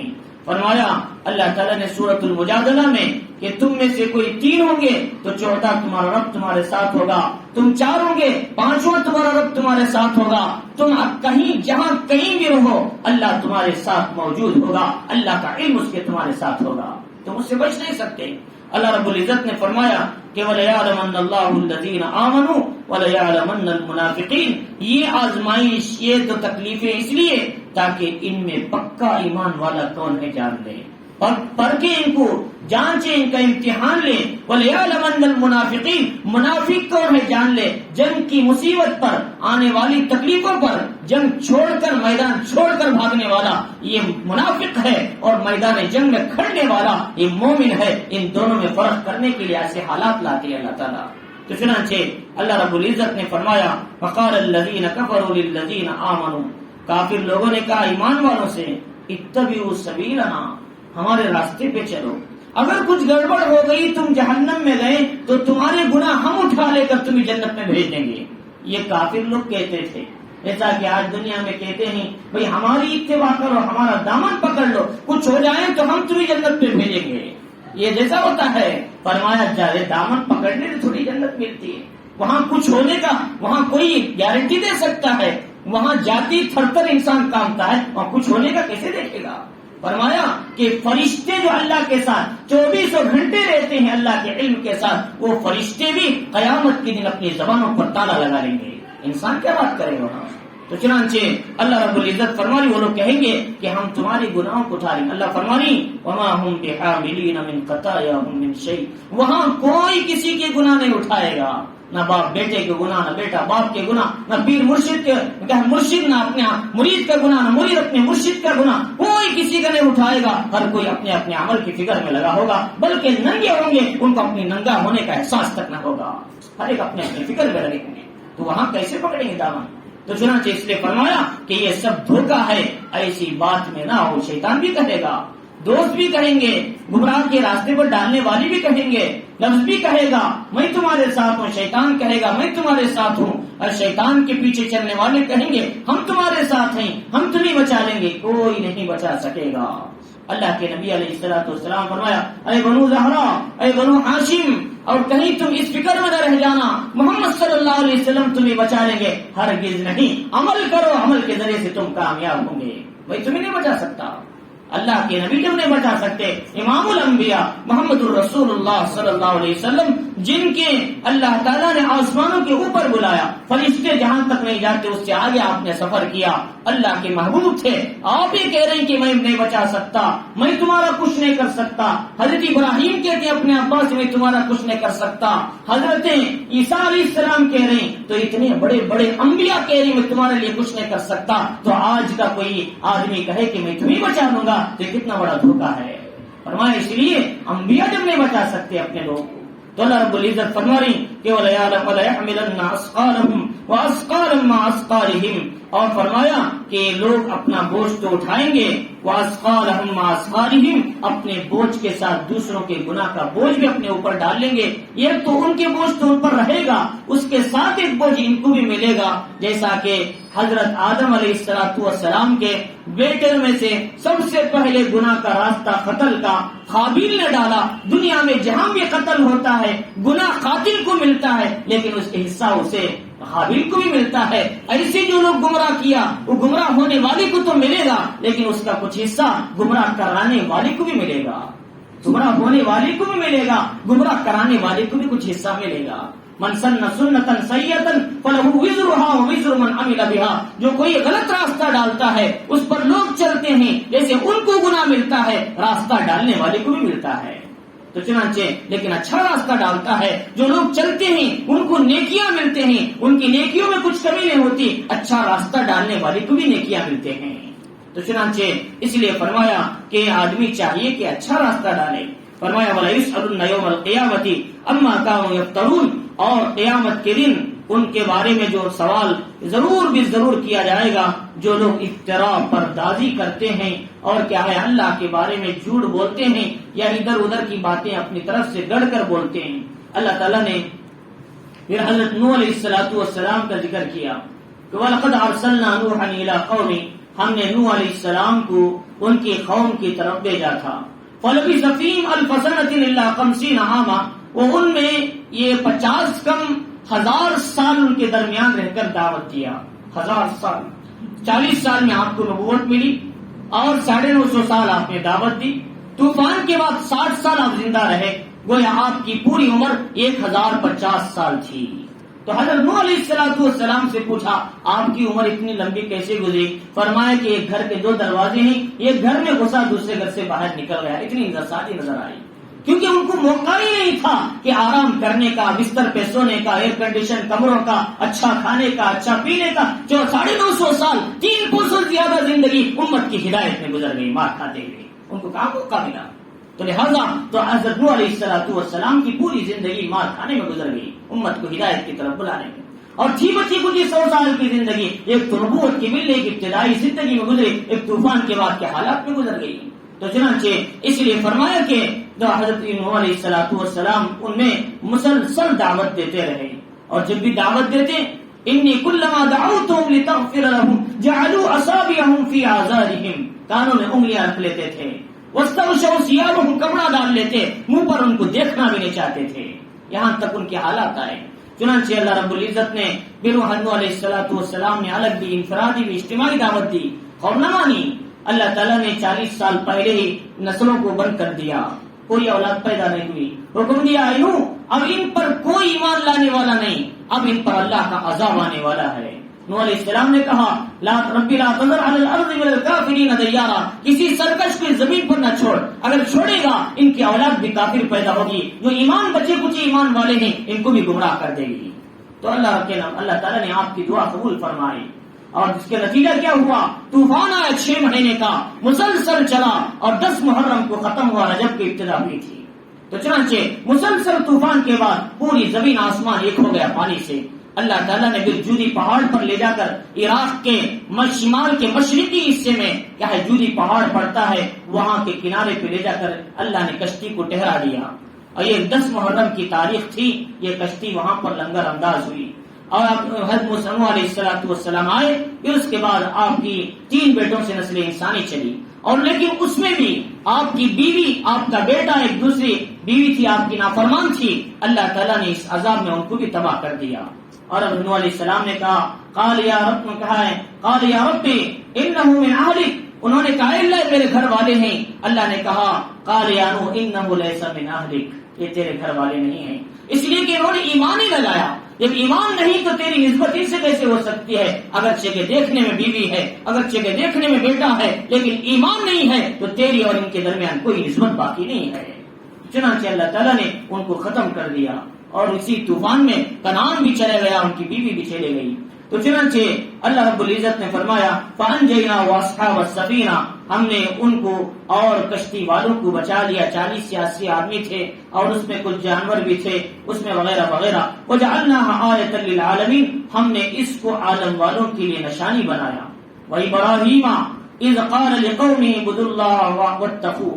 فرمایا اللہ تعالیٰ نے سورۃ المجادلہ میں کہ تم میں سے کوئی 3 ہوں گے تو چوتھا تمہارا رب تمہارے ساتھ ہوگا، تم 4 ہوں گے 5واں تمہارا رب تمہارے ساتھ ہوگا، تم کہیں جہاں کہیں بھی رہو اللہ تمہارے ساتھ موجود ہوگا، اللہ کا علم اس کے تمہارے ساتھ ہوگا، تم اس سے بچ نہیں سکتے۔ اللہ رب العزت نے فرمایا کہ وَلَيَعْلَمَنَّ اللَّهُ الَّذِينَ آمَنُوا وَلَيَعْلَمَنَّ الْمُنَافِقِينَ، یہ آزمائش، یہ تو تکلیفیں اس لیے تاکہ ان میں پکا ایمان والا کون ہے جان لے، پڑھ کے ان کو جانچے، ان کا امتحان لے۔ وَلَيَعْلَمَنَّ الْمُنَافِقِينَ، منافق کون ہے جان لے، جنگ کی مصیبت پر، آنے والی تکلیفوں پر جنگ چھوڑ کر، میدان چھوڑ کر بھاگنے والا یہ منافق ہے، اور میدان جنگ میں کھڑنے والا یہ مومن ہے۔ ان دونوں میں فرق کرنے کے لیے ایسے حالات لاتے ہیں اللہ تعالیٰ۔ تو چنانچہ اللہ رب العزت نے فرمایا وَقَالَ الَّذِينَ كَفَرُوا لِلَّذِينَ آمَنُوا، کافر لوگوں نے کہا ایمان والوں سے اتبعوا سبیلنا، ہمارے راستے پہ چلو، اگر کچھ گڑبڑ ہو گئی تم جہنم میں گئے تو تمہارے گناہ ہم اٹھا لے کر تمہیں جنت میں بھیج دیں گے۔ یہ کافر لوگ کہتے تھے، ایسا کہ آج دنیا میں کہتے ہیں بھئی ہماری اتباع کرو، ہمارا دامن پکڑ لو، کچھ ہو جائے تو ہم تمہیں جنت میں بھیجیں گے۔ یہ جیسا ہوتا ہے، فرمایا جائے دامن پکڑنے سے تھوڑی جنت ملتی ہے، وہاں کچھ ہونے کا وہاں کوئی گارنٹی دے سکتا ہے، وہاں جاتی تھر تھر انسان کامتا ہے، وہاں کچھ ہونے کا کیسے دیکھے گا؟ فرمایا کہ فرشتے جو اللہ کے ساتھ 24 گھنٹے رہتے ہیں اللہ کے علم کے ساتھ، وہ فرشتے بھی قیامت کے دن اپنی زبانوں پر تالا لگا لیں گے، انسان کیا بات کرے گا؟ تو چنانچہ اللہ رب العزت فرمانی وہ لوگ کہیں گے کہ ہم تمہاری گناہوں کو اٹھا لیں۔ اللہ فرمانی وما هم بحاملین من خطاياهم من شيء، وہاں کوئی کسی کے گناہ نہیں اٹھائے گا، نہ باپ بیٹے کے گناہ، نہ بیٹا باپ کے گناہ، نہ پیر مرشد کے مرشد نہ اپنے مرید کا گناہ، نہ مرید اپنے مرشد کا گناہ، کوئی کسی کا نہیں اٹھائے گا، ہر کوئی اپنے اپنے عمل کی فکر میں لگا ہوگا، بلکہ ننگے ہوں گے، ان کو اپنی ننگا ہونے کا احساس تک نہ ہوگا، ہر ایک اپنے اپنی فکر میں لگے ہوں گے، تو وہاں کیسے پکڑیں گے دامن؟ تو چنانچہ اس لیے فرمایا کہ یہ سب دھوکہ ہے، ایسی بات میں نہ ہو، شیطان بھی کہے گا، دوست بھی کہیں گے، گمراہ کے راستے پر ڈالنے والی بھی کہیں گے، لفظ بھی کہے گا میں تمہارے ساتھ ہوں، شیطان کہے گا میں تمہارے ساتھ ہوں، اور شیطان کے پیچھے چلنے والے کہیں گے ہم تمہارے ساتھ ہیں، ہم تمہیں بچا لیں گے، کوئی نہیں بچا سکے گا۔ اللہ کے نبی علیہ الصلوۃ والسلام فرمایا اے بنو زہرا، اے بنو ہاشم، اور کہیں تم اس فکر میں نہ رہ جانا محمد صلی اللہ علیہ وسلم تمہیں بچا لیں گے، ہرگز نہیں، عمل کرو، عمل کے ذریعے سے تم کامیاب ہوں گے، بھائی تمہیں نہیں بچا سکتا، اللہ کے نبی کیوں نہیں بچا سکتے؟ امام الانبیاء محمد الرسول اللہ صلی اللہ علیہ وسلم، جن کے اللہ تعالیٰ نے آسمانوں کے اوپر بلایا، فرشتے جہاں تک نہیں جاتے اس سے آگے آپ نے سفر کیا، اللہ کے محبوب تھے، آپ ہی کہہ رہے ہیں کہ میں نہیں بچا سکتا، میں تمہارا کچھ نہیں کر سکتا، حضرت ابراہیم کہتے ہیں اپنے ابا سے میں تمہارا کچھ نہیں کر سکتا، حضرت عیسیٰ علیہ السلام کہہ رہے ہیں، تو اتنے بڑے بڑے انبیاء کہہ رہے ہیں میں تمہارے لیے کچھ نہیں کر سکتا، تو آج کا کوئی آدمی کہے کہ میں تمہیں بچا لوں گا تو کتنا بڑا دھوکہ ہے۔ فرمایا اس لیے انبیاء جب نہیں بچا سکتے اپنے لوگوں کو، تو اللہ رب العزت فرما رہی کہ وَلَيَحْمِلَنَّ أَثْقَالَهُمْ وَأَثْقَالًا مَّعَ أَثْقَالِهِمْ، اور فرمایا کہ لوگ اپنا بوجھ تو اٹھائیں گے، وَأَثْقَالَهُمْ مَعَ أَثْقَالِهِمْ، اپنے بوجھ کے ساتھ دوسروں کے گناہ کا بوجھ بھی اپنے اوپر ڈال لیں گے. یہ تو ان کے بوجھ تو ان پر رہے گا، اس کے ساتھ ایک بوجھ ان کو بھی ملے گا. جیسا کہ حضرت آدم علیہ السلام کے بیٹے میں سے سب سے پہلے گناہ کا راستہ قتل کا قابیل نے ڈالا. دنیا میں جہاں بھی قتل ہوتا ہے گناہ قاتل کو ملتا ہے، لیکن اس کے حصہ اسے حابیل کو بھی ملتا ہے. ایسے جو لوگ گمراہ کیا وہ گمراہ ہونے والے کو تو ملے گا، لیکن اس کا کچھ حصہ گمراہ کرانے والے کو بھی ملے گا. گمراہ ہونے والے کو بھی ملے گا، گمراہ کرانے والے کو بھی کچھ حصہ ملے گا. من سن سنتا سیئتا فلہ وزرها ووزر من عمل بها، جو کوئی غلط راستہ ڈالتا ہے اس پر لوگ چلتے ہیں، جیسے ان کو گناہ ملتا ہے راستہ ڈالنے والے کو بھی ملتا ہے. تو چنانچہ لیکن اچھا راستہ ڈالتا ہے، جو لوگ چلتے ہیں ان کو نیکیاں ملتے ہیں، ان کی نیکیوں میں کچھ کمی نہیں ہوتی. اچھا راستہ ڈالنے والے کو بھی نیکیاں ملتے ہیں. تو چنانچہ اس لیے فرمایا کہ آدمی چاہیے کہ اچھا راستہ ڈالے. فرمایا وَلَا يُسْأَلُنَّ يَوْمَ الْقِيَامَةِ عَمَّا كَانُوا يَفْتَرُونَ، اور قیامت کے دن ان کے بارے میں جو سوال ضرور بھی ضرور کیا جائے گا جو لوگ افترا پردازی کرتے ہیں اور کیا ہے اللہ کے بارے میں جھوٹ بولتے ہیں یا ادھر ادھر کی باتیں اپنی طرف سے گڑھ کر بولتے ہیں. اللہ تعالیٰ نے پھر حضرت نوح علیہ السلام کا ذکر کیا کہ وَلَقَدْ أَرْسَلْنَا نُوحًا إِلَىٰ قَوْمِهِ، ہم نے نوح علیہ السلام کو ان کی قوم کی طرف بھیجا تھا. فَلَبِثَ فِيهِمْ أَلْفَ سَنَةٍ إِلَّا 50 عَامًا، وہ ان میں یہ 50 کم 1000 سال ان کے درمیان رہ کر دعوت دیا. 1000 سال، 40 سال میں آپ کو نبوت ملی اور 950 سال آپ نے دعوت دی. طوفان کے بعد 60 سال آپ زندہ رہے، گویا آپ کی پوری عمر 1050 سال تھی. تو حضرت نوح علیہ السلام سے پوچھا آپ کی عمر اتنی لمبی کیسے گزری؟ فرمایا کہ ایک گھر کے 2 دروازے ہیں، ایک گھر میں گھسا دوسرے گھر سے باہر نکل گیا. اتنی سادی نظر آئی کیونکہ ان کو موقع ہی نہیں تھا کہ آرام کرنے کا، بستر پہ سونے کا، ایئر کنڈیشن کمروں کا، اچھا کھانے کا، اچھا پینے کا. جو 950 سال 300 سے زیادہ زندگی امت کی ہدایت میں گزر گئی مار کھاتے ہوئے. ان کو کہاں موقع ملا؟ تو لہذا تو حضرت نوح علیہ السلام کی پوری زندگی مار کھانے میں گزر گئی، امت کو ہدایت کی طرف بلانے میں. اور تھی بچی کچھ 100 سال کی زندگی ایک تو نبوت کی ملنے کی ابتدائی زندگی میں گزری، ایک طوفان کے بعد کے حالات میں گزر گئی. تو چنانچہ اس لیے فرمایا کہ حضرت نوح علیہ السلام ان میں مسلسل دعوت دیتے رہے، اور جب بھی دعوت دیتے انی کلما دعوتهم لتغفر لهم جعلوا اصابعهم في اعذارهم، کانوں میں انگلیاں رکھ لیتے تھے، واستغشوا ثيابهم، کپڑا ڈال لیتے، منہ پر ان کو دیکھنا بھی نہیں چاہتے تھے. یہاں تک ان کے حالات آئے. چنانچہ اللہ رب العزت نے پھر نوح علیہ السلام نے الگ بھی انفرادی بھی اجتماعی دعوت دی اور نہ مانی. اللہ تعالیٰ نے 40 سال پہلے ہی نسلوں کو بند کر دیا، کوئی اولاد پیدا نہیں ہوئی. حکم دیا یوں اب ان پر کوئی ایمان لانے والا نہیں، اب ان پر اللہ کا عذاب آنے والا ہے. نوح علیہ السلام نے کہا لا رب لا تذر علی الارض من الکافرین دیارا، کسی سرکش کو زمین پر نہ چھوڑ، اگر چھوڑے گا ان کی اولاد بھی کافر پیدا ہوگی، جو ایمان بچے کچھ ایمان والے ہیں ان کو بھی گمراہ کر دے گی. تو اللہ تعالیٰ نے آپ کی دعا قبول فرمائی اور اس کے نتیجہ کیا ہوا؟ طوفان آیا 6 مہینے کا مسلسل چلا اور 10 محرم کو ختم ہوا، رجب کی ابتدا ہوئی تھی. تو چنانچہ مسلسل طوفان کے بعد پوری زمین آسمان ایک ہو گیا پانی سے. اللہ تعالیٰ نے پھر جودی پہاڑ پر لے جا کر عراق کے شمال کے مشرقی حصے میں کیا ہے جودی پہاڑ پڑتا ہے، وہاں کے کنارے پہ لے جا کر اللہ نے کشتی کو ٹھہرا دیا. اور یہ 10 محرم کی تاریخ تھی، یہ کشتی وہاں پر لنگر انداز ہوئی اور حضرت موسیٰ علیہ السلام آئے. پھر اس کے بعد آپ کی 3 بیٹوں سے نسل انسانی چلی، اور لیکن اس میں بھی آپ کی بیوی، آپ کا بیٹا ایک دوسری بیوی تھی آپ کی نافرمان تھی. اللہ تعالیٰ نے اس عذاب میں ان کو بھی تباہ کر دیا. اور نوح علیہ السلام نے کہا قال یا رب، کہا ہے قال یا رب انہ من اہلک، انہوں نے کہا اللہ میرے گھر والے ہیں. اللہ نے کہا قال یا نوح انہ لیس من اہلک، یہ تیرے گھر والے نہیں ہیں، اس لیے کہ انہوں نے ایمان ہی لگایا. جب ایمان نہیں تو تیری نسبت ان سے کیسے ہو سکتی ہے؟ اگرچہ کہ دیکھنے میں بیوی ہے، اگرچہ کہ دیکھنے میں بیٹا ہے، لیکن ایمان نہیں ہے تو تیری اور ان کے درمیان کوئی نسبت باقی نہیں ہے. چنانچہ اللہ تعالیٰ نے ان کو ختم کر دیا اور اسی طوفان میں کنعان بھی چلے گیا، ان کی بیوی بھی چلے گئی. تو چنانچہ اللہ رب العزت نے فرمایا فَأَنْجَيْنَا وَأَصْحَابَ السَّفِينَةِ، ہم نے ان کو اور کشتی والوں کو بچا لیا، 40 سے 80 آدمی تھے اور اس میں کچھ جانور بھی تھے اس میں وغیرہ وغیرہ۔ وَجَعَلْنَاهَا آيَةً لِلْعَالَمِينَ، ہم نے اس کو عالم والوں کے لیے نشانی بنایا۔ وَإِبْرَاهِيمَ إِذْ قَالَ لِقَوْمِهِ اعْبُدُوا اللَّهَ وَاتَّقُوهُ،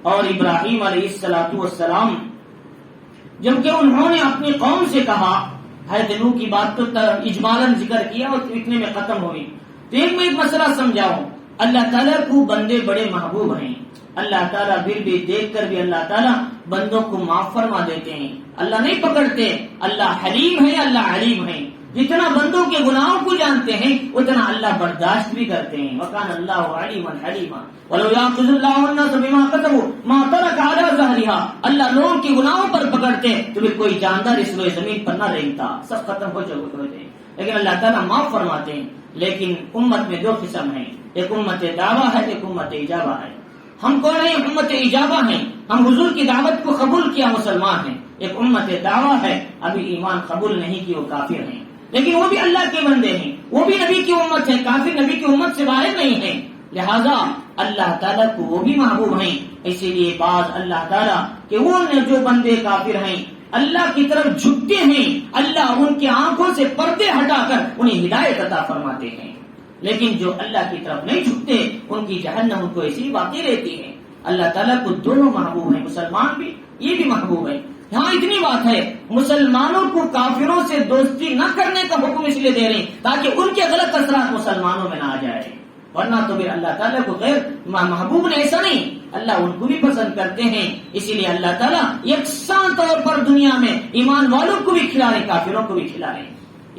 اور ابراہیم علیہ السلام جبکہ انہوں نے اپنی قوم سے کہا، حضرت نوح کی بات تو اجمالاً ذکر کیا اور اتنے میں ختم ہوئی، تو ایک میں ایک مسئلہ سمجھاؤں۔ اللہ تعالیٰ کو بندے بڑے محبوب ہیں، اللہ تعالیٰ پھر بھی دیکھ کر بھی اللہ تعالیٰ بندوں کو معاف فرما دیتے ہیں، اللہ نہیں پکڑتے۔ اللہ حلیم ہے، اللہ علیم ہے، جتنا بندوں کے گناہوں کو جانتے ہیں اتنا اللہ برداشت بھی کرتے ہیں۔ وَكَانَ اللَّهُ عَلِيمًا حَلِيمًا وَلَوْ يَأْخُذُ اللَّهُ النَّاسَ بِمَا كَسَبُوا مَا تَرَكَ عَلَى ظَهْرِهَا، اللہ لوگوں کے گناہوں پر پکڑتے تو پھر کوئی جاندار اس روئے زمین پر نہ رہتا، سب ختم ہو چکے ہوتے، لیکن اللہ تعالیٰ معاف فرماتے ہیں۔ لیکن امت میں دو قسم ہیں، ایک امت دعویٰ ہے، ایک امت اجابہ ہے۔ ہم کون ہیں؟ امت اجابہ ہیں، ہم حضور کی دعوت کو قبول کیا مسلمان ہیں۔ ایک امت دعویٰ ہے، ابھی ایمان قبول نہیں کی، وہ کافر ہیں، لیکن وہ بھی اللہ کے بندے ہیں، وہ بھی نبی کی امت ہے، کافر نبی کی امت سے باہر نہیں ہیں، لہذا اللہ تعالیٰ کو وہ بھی محبوب ہیں۔ اسی لیے بعض اللہ تعالیٰ کہ وہ جو بندے کافر ہیں اللہ کی طرف جھکتے ہیں، اللہ ان کی آنکھوں سے پردے ہٹا کر انہیں ہدایت عطا فرماتے ہیں، لیکن جو اللہ کی طرف نہیں جھکتے ان کی جہنم ان کو ایسی باقی رہتی ہے۔ اللہ تعالیٰ کو دونوں محبوب ہیں، مسلمان بھی یہ بھی محبوب ہے۔ ہاں اتنی بات ہے، مسلمانوں کو کافروں سے دوستی نہ کرنے کا حکم اس لیے دے رہے ہیں تاکہ ان کے غلط اثرات مسلمانوں میں نہ آ جائے، ورنہ تو پھر اللہ تعالیٰ کو غیر محبوب نے ایسا نہیں، اللہ ان کو بھی پسند کرتے ہیں۔ اسی لیے اللہ تعالیٰ یکساں طور پر دنیا میں ایمان والوں کو بھی کھلا رہے، کافروں کو بھی کھلا رہے۔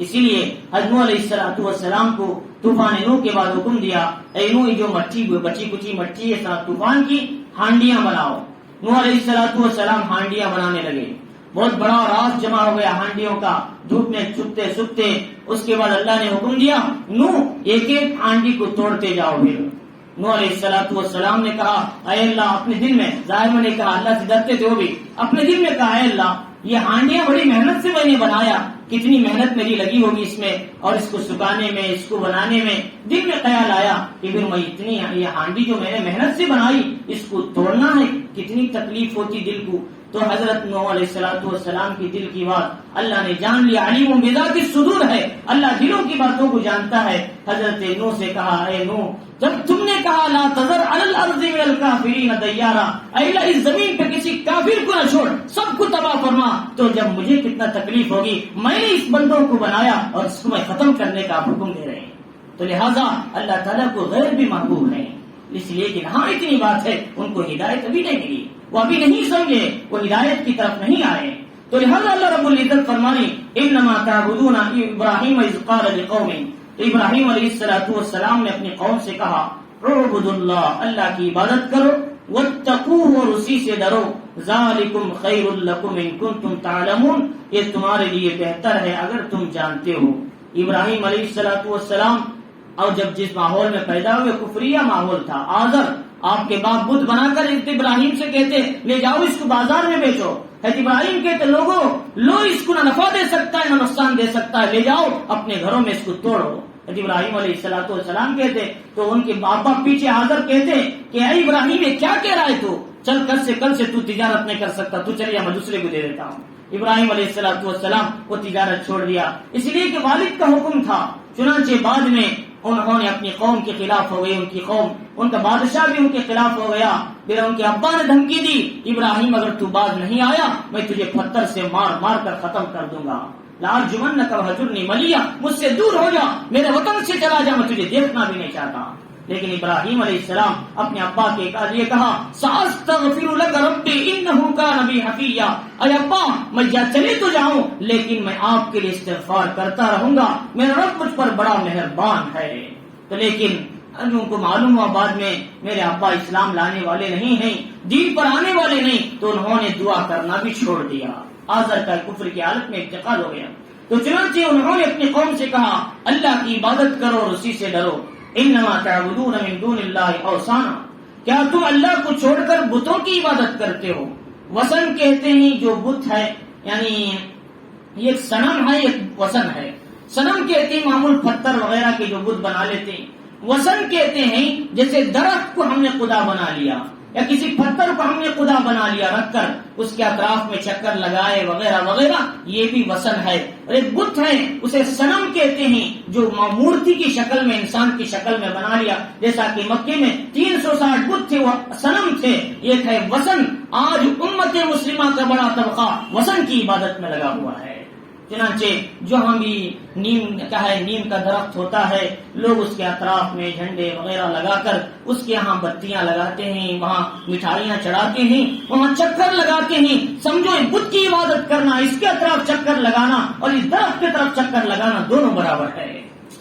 اسی لیے حضرت نوح علیہ السلام کو طوفان نوح کے بعد حکم دیا، اے نوح جو مٹی بچی کچی مٹی ہے طوفان کی ہانڈیاں بناؤ۔ نوح علیہ السلام ہانڈیاں بنانے لگے، بہت بڑا راس جمع ہو گیا ہانڈیوں کا، دھوپ میں چھپتے سکتے۔ اس کے بعد اللہ نے حکم دیا نوح ایک ایک ہانڈی کو توڑتے جاؤ۔ پھر نوح علیہ السلام نے کہا اے اللہ، اپنے دل میں، ظاہر میں نے کہا اللہ سے ڈرتے تھے وہ بھی، اپنے دل میں کہا اے اللہ یہ ہانڈیاں بڑی محنت سے میں نے بنایا، کتنی محنت میری لگی ہوگی اس میں، اور اس کو سکھانے میں، اس کو بنانے میں۔ دل میں خیال آیا کہ پھر میں اتنی یہ ہانڈی جو میں نے محنت سے بنائی اس کو توڑنا ہے، کتنی تکلیف ہوتی دل کو۔ تو حضرت نوح علیہ السلام کی دل کی بات اللہ نے جان لیا، علیم بذات الصدور ہے، اللہ دلوں کی باتوں کو جانتا ہے۔ حضرت نوح سے کہا اے نوح، جب تم نے کہا لا تذر علی الارض من الکافرین دیارا، اے اللہ اس زمین پہ کسی کافر کو نہ چھوڑ، سب کو تباہ فرما، تو جب مجھے کتنا تکلیف ہوگی، میں نے اس بندوں کو بنایا اور اس کو میں ختم کرنے کا حکم دے رہے ہیں۔ تو لہٰذا اللہ تعالیٰ کو غیر بھی محبوب ہے، اس لیے کہ ہاں اتنی بات ہے ان کو ہدایت ابھی نہیں ملی، وہ ابھی نہیں سمجھے، وہ ہدایت کی طرف نہیں آئے۔ تو لہذا اللہ رب العزت فرمانی انما تعبدون ابراہیم اذ قال لقومه، تو ابراہیم علیہ السلام نے اپنی قوم سے کہا اعبدوا اللہ، اللہ کی عبادت کرو، واتقوه اور اسی سے ڈرو، ذالکم خیر لکم ان کنتم تعلمون، یہ تمہارے لیے بہتر ہے اگر تم جانتے ہو۔ ابراہیم علیہ السلام اور جب جس ماحول میں پیدا ہوئے کفریہ ماحول تھا، آزر آپ کے باپ بدھ بنا کر ابراہیم سے کہتے لے جاؤ اس کو بازار میں بیچو، حضرت ابراہیم کہتے لوگوں لو اس کو نہ نفع دے سکتا ہے نہ نقصان دے سکتا ہے، لے جاؤ اپنے گھروں میں اس کو توڑو۔ حضرت ابراہیم علیہ السلام کہتے تو ان کے باپ پیچھے آزر کہتے کہ اے ابراہیم یہ کیا کہہ رہا ہے تو، چل کل سے تو تجارت نہیں کر سکتا، تو چلیے میں دوسرے کو دے دیتا ہوں۔ ابراہیم علیہ السلام وہ تجارت چھوڑ دیا، اس لیے کہ والد کا حکم تھا۔ چنانچہ بعد میں انہوں نے اپنی قوم کے خلاف ہو گئی، ان کی قوم، ان کا بادشاہ بھی ان کے خلاف ہو گیا۔ پھر ان کے ابا نے دھمکی دی ابراہیم اگر تو باز نہیں آیا میں تجھے پتھر سے مار مار کر ختم کر دوں گا، لارجمنک وہجرنی ملیا، مجھ سے دور ہو جا، میرے وطن سے چلا جا، میں تجھے دیکھنا بھی نہیں چاہتا۔ لیکن ابراہیم علیہ السلام اپنے ابا کے لیے کہا ساستغفر لک ربی انہ کان بی حفیا، اے ابا میں چلے تو جاؤں لیکن میں آپ کے لیے استغفار کرتا رہوں گا، میرا رب مجھ پر بڑا مہربان ہے۔ تو لیکن ان کو معلوم ہوا بعد میں میرے ابا اسلام لانے والے نہیں ہیں، دین پر آنے والے نہیں، تو انہوں نے دعا کرنا بھی چھوڑ دیا، آزر کا کفر کی حالت میں انتقال ہو گیا۔ تو چنانچہ انہوں نے اپنی قوم سے کہا اللہ کی عبادت کرو اور اسی سے ڈرو، انما تعبدون من دون اللہ اوثانا، کیا تم اللہ کو چھوڑ کر بتوں کی عبادت کرتے ہو؟ وثن کہتے ہیں جو بت ہے، یعنی یہ ایک صنم ہے ایک وثن ہے، صنم کہتے ہیں معمول پتھر وغیرہ کے جو بت بنا لیتے ہیں. وثن کہتے ہیں جیسے درخت کو ہم نے خدا بنا لیا یا کسی پتھر کو ہم نے خدا بنا لیا رکھ کر اس کے اطراف میں چکر لگائے وغیرہ وغیرہ، یہ بھی وثن ہے. اور ایک بت ہے اسے صنم کہتے ہیں جو مورتی کی شکل میں انسان کی شکل میں بنا لیا، جیسا کہ مکے میں 360 بت تھے وہ صنم تھے. ایک ہے وثن. آج امت مسلمہ کا بڑا طبقہ وثن کی عبادت میں لگا ہوا ہے. چنانچہ جہاں بھی نیم کا درخت ہوتا ہے لوگ اس کے اطراف میں جھنڈے وغیرہ لگا کر اس کے یہاں بتیاں لگاتے ہیں، وہاں مٹھائیاں چڑھاتے ہیں، وہاں چکر لگاتے ہیں. سمجھو بت کی عبادت کرنا، اس کے اطراف چکر لگانا اور اس درخت کی طرف چکر لگانا دونوں برابر ہے.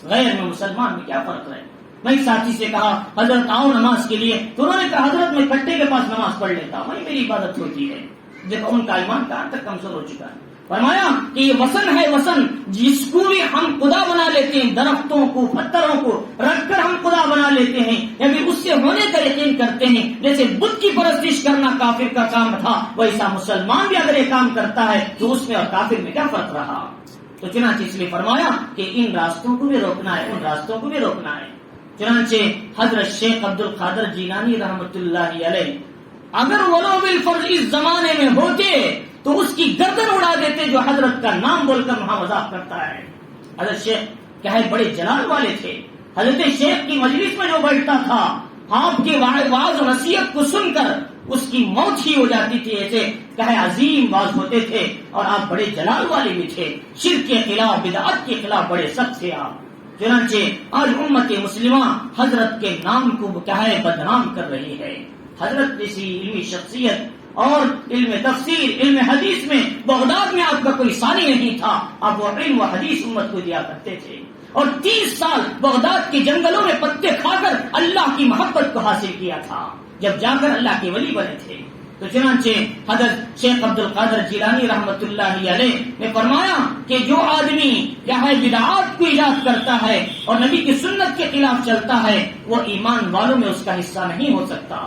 غیر میں مسلمان میں کیا فرق ہے؟ میں ایک ساتھی سے کہا حضرت آؤ نماز کے لیے، تو انہوں نے کہا حضرت میں کٹے کے پاس نماز پڑھ لیتا ہوں، میری عبادت ہوتی ہے. دیکھو ان کا ایمان کہاں تک کمزور ہو چکا ہے. فرمایا کہ یہ وثن ہے، وثن جس کو بھی ہم خدا بنا لیتے ہیں، درختوں کو پتھروں کو رکھ کر ہم خدا بنا لیتے ہیں یا پھر اس سے ہونے کا یقین کرتے ہیں. جیسے بت کی پرستش کرنا کافر کا کام تھا، ویسا مسلمان بھی اگر یہ کام کرتا ہے تو اس میں اور کافر میں کیا فرق رہا؟ تو چنانچہ اس لیے فرمایا کہ ان راستوں کو بھی روکنا ہے، ان راستوں کو بھی روکنا ہے. چنانچہ حضرت شیخ عبد القادر جیلانی رحمۃ اللہ علیہ اگر ولو بالفرض اس زمانے میں ہوتے تو اس کی گردن اڑا دیتے جو حضرت کا نام بول کر وہاں مذاق کرتا ہے. حضرت شیخ کیا ہے بڑے جلال والے تھے. حضرت شیخ کی مجلس میں جو بیٹھتا تھا آپ کے واعظ و نصیحت کو سن کر اس کی موت ہی ہو جاتی تھی. ایسے کہے عظیم واعظ ہوتے تھے اور آپ بڑے جلال والے بھی تھے. شرک کے خلاف بدعت کے خلاف بڑے سخت تھے آپ. چنانچہ آج امت مسلمہ حضرت کے نام کو کیا ہے بدنام کر رہی ہے. حضرت جیسی علمی شخصیت اور علم تفسیر علم حدیث میں بغداد میں آپ کا کوئی ثانی نہیں تھا. آپ وہ علم و حدیث امت کو دیا کرتے تھے اور 30 سال بغداد کے جنگلوں میں پتے کھا کر اللہ کی محبت کو حاصل کیا تھا جب جا کر اللہ کے ولی بنے تھے. تو چنانچہ حضرت شیخ عبد القادر جیلانی رحمۃ اللہ علیہ نے فرمایا کہ جو آدمی ہے بدعات کو ایجاد کرتا ہے اور نبی کی سنت کے خلاف چلتا ہے وہ ایمان والوں میں اس کا حصہ نہیں ہو سکتا.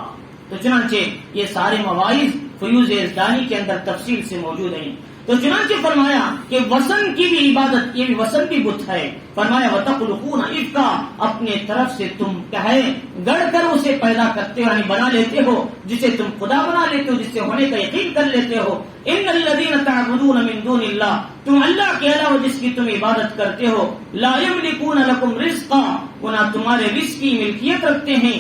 تو چنانچہ یہ سارے مواعظ فیوز یزدانی کے اندر تفصیل سے موجود ہیں. تو چنانچہ فرمایا کہ وثن کی بھی عبادت، یہ بھی وثن بھی بت ہے. فرمایا وَتَخْلُقُونَ إِفْكًا اپنے طرف سے تم کہے گڑھ کر اسے پیدا کرتے ہو، یعنی بنا لیتے ہو، جسے تم خدا بنا لیتے ہو، جس سے ہونے کا یقین کر لیتے ہو. إِنَّ الَّذِينَ تَعْبُدُونَ مِن دُونِ اللَّهِ تم اللہ کے علاوہ جس کی تم عبادت کرتے ہو لَا يَمْلِكُونَ لَكُمْ رِزْقًا وہ نہ تمہارے رزق کی ملکیت رکھتے ہیں،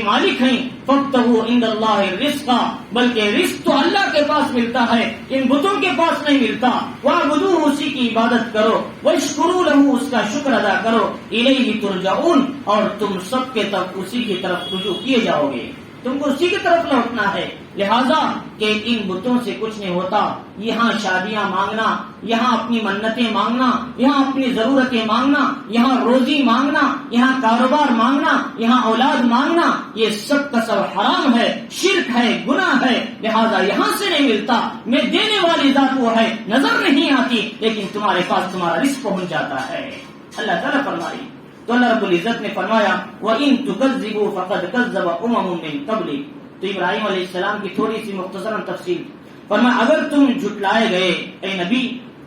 مالک ہیں. فَابْتَغُوا عِندَ اللَّهِ الرِّزْقَ بلکہ رزق تو اللہ کے پاس ملتا ہے، ان بتوں کے پاس نہیں ملتا. وَاعْبُدُوهُ اسی کی عبادت کرو، وَاشْكُرُوا لَهُ اس کا شکر ادا کرو. إِلَيْهِ تُرْجَعُونَ اور تم سب کے طرف اسی کی طرف رجوع کیے جاؤ گے، تم کو اسی کی طرف لوٹنا ہے. لہذا کہ ان بتوں سے کچھ نہیں ہوتا. یہاں شادیاں مانگنا، یہاں اپنی منتیں مانگنا، یہاں اپنی ضرورتیں مانگنا، یہاں روزی مانگنا، یہاں کاروبار مانگنا، یہاں اولاد مانگنا، یہ سب کا سب حرام ہے، شرک ہے، گناہ ہے. لہذا یہاں سے نہیں ملتا. میں دینے والی ذات وہ ہے، نظر نہیں آتی لیکن تمہارے پاس تمہارا رزق پہنچ جاتا ہے. اللہ تعالیٰ فرمائی. تو اللہ رب العزت نے فرمایا وَإِن تُكَذِّبُوا فَقَدْ كَذَّبَ أُمَمٌ مِّن قَبْلِكُم. تو ابراہیم علیہ السلام کی تھوڑی سی مختصراً تفصیل. فرمایا اگر تم جھٹلائے گئے اے نبی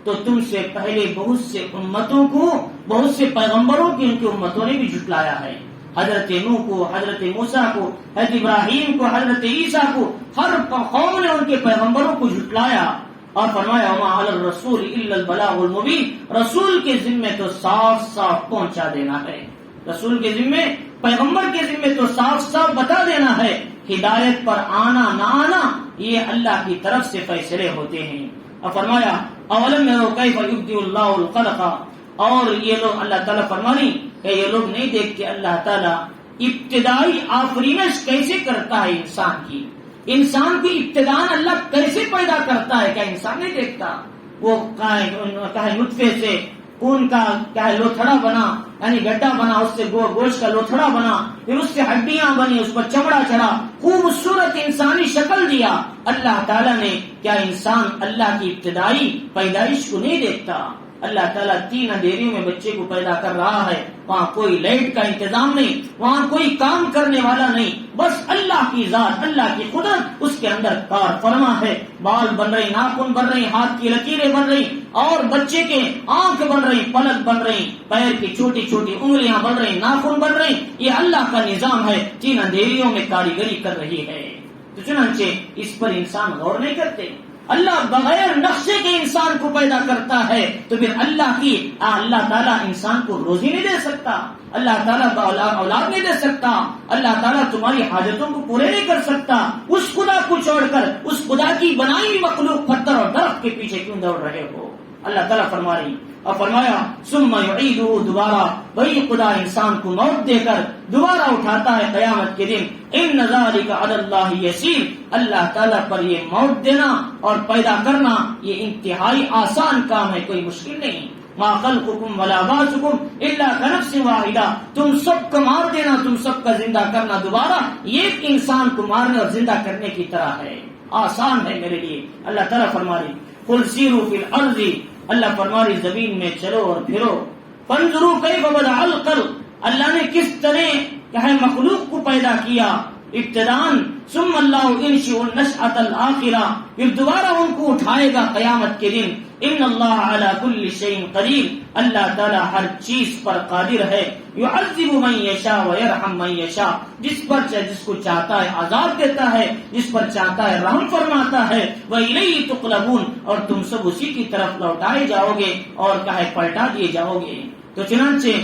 تو تم سے پہلے بہت سے امتوں کو، بہت سے پیغمبروں کی ان کی امتوں نے بھی جھٹلایا ہے. حضرت نوح کو، حضرت موسیٰ کو، حضرت ابراہیم کو، حضرت عیسیٰ کو، ہر قوم نے ان کے پیغمبروں کو جھٹلایا. اور فرمایا وما علی الرسول الا البلاغ المبین رسول کے ذمے تو صاف صاف پہنچا دینا ہے. رسول کے ذمے، پیغمبر کے ذمے تو صاف صاف بتا دینا ہے. ہدایت پر آنا نہ آنا یہ اللہ کی طرف سے فیصلے ہوتے ہیں. اور فرمایا اولم یروا کیف یبدئ اللہ الخلق اور یہ لوگ اللہ تعالیٰ فرمانی کہ یہ لوگ نہیں دیکھتے اللہ تعالیٰ ابتدائی آفرینش کیسے کرتا ہے انسان کی. انسان کو ابتدان اللہ کیسے پیدا کرتا ہے، کیا انسان نہیں دیکھتا؟ وہ کہے نطفے سے خون کا کیا لوتھڑا بنا، یعنی گڈھا بنا، اس سے گوشت کا لوتھڑا بنا، پھر اس سے ہڈیاں بنی، اس پر چمڑا چڑھا، خوبصورت انسانی شکل دیا. اللہ تعالیٰ نے کیا انسان اللہ کی ابتدائی پیدائش کو نہیں دیکھتا؟ اللہ تعالیٰ 3 اندھیریوں میں بچے کو پیدا کر رہا ہے، وہاں کوئی لائٹ کا انتظام نہیں، وہاں کوئی کام کرنے والا نہیں، بس اللہ کی ذات، اللہ کی قدرت اس کے اندر کار فرما ہے۔ بال بن رہی، ناخن بن رہی، ہاتھ کی لکیریں بن رہی، اور بچے کے آنکھ بن رہی، پلک بن رہی، پیر کی چھوٹی چھوٹی انگلیاں بن رہی، ناخن بن رہی، یہ اللہ کا نظام ہے، 3 اندھیریوں میں کاریگری کر رہی ہے۔ تو چنانچہ اس پر انسان غور نہیں کرتے۔ اللہ بغیر نقشے کے انسان کو پیدا کرتا ہے، تو پھر اللہ تعالیٰ انسان کو روزی نہیں دے سکتا، اللہ تعالیٰ اولاد نہیں دے سکتا، اللہ تعالیٰ تمہاری حاجتوں کو پورے نہیں کر سکتا، اس خدا کو چھوڑ کر اس خدا کی بنائی ہوئی مخلوق پتھر اور درخت کے پیچھے کیوں دوڑ رہے ہو؟ اللہ تعالیٰ فرما رہی اور فرمایا ثم یعیدہ، دوبارہ وہی خدا انسان کو موت دے کر دوبارہ اٹھاتا ہے قیامت کے دن۔ ان ذالک علی اللہ یسیر، اللہ تعالیٰ پر یہ موت دینا اور پیدا کرنا یہ انتہائی آسان کام ہے، کوئی مشکل نہیں۔ ما خلقکم ولا بعثکم الا کنفس واحدہ، تم سب کو مار دینا، تم سب کا زندہ کرنا دوبارہ ایک انسان کو مارنے اور زندہ کرنے کی طرح ہے، آسان ہے میرے لیے۔ اللہ تعالیٰ فرما رہی قل سیروا فی الارض، اللہ فرما رہی زمین میں چلو اور پھرو، فانظروا کیف بدأ الخلق، اللہ نے کس طرح مخلوق کو پیدا کیا ابتداءً، ثم اللہ انشئ النشأۃ الآخرہ، پھر دوبارہ ان کو اٹھائے گا قیامت کے دن۔ ان اللہ علی کل شیء قدیر، اللہ تعالی ہر چیز پر قادر ہے۔ یعذب من یشاء ویرحم من یشاء، جس کو چاہتا ہے عذاب دیتا ہے، جس پر چاہتا ہے رحم فرماتا ہے۔ وإلیہ تقلبون، اور تم سب اسی کی طرف لوٹائے جاؤ گے اور پلٹا دیے جاؤ گے۔ تو چنانچہ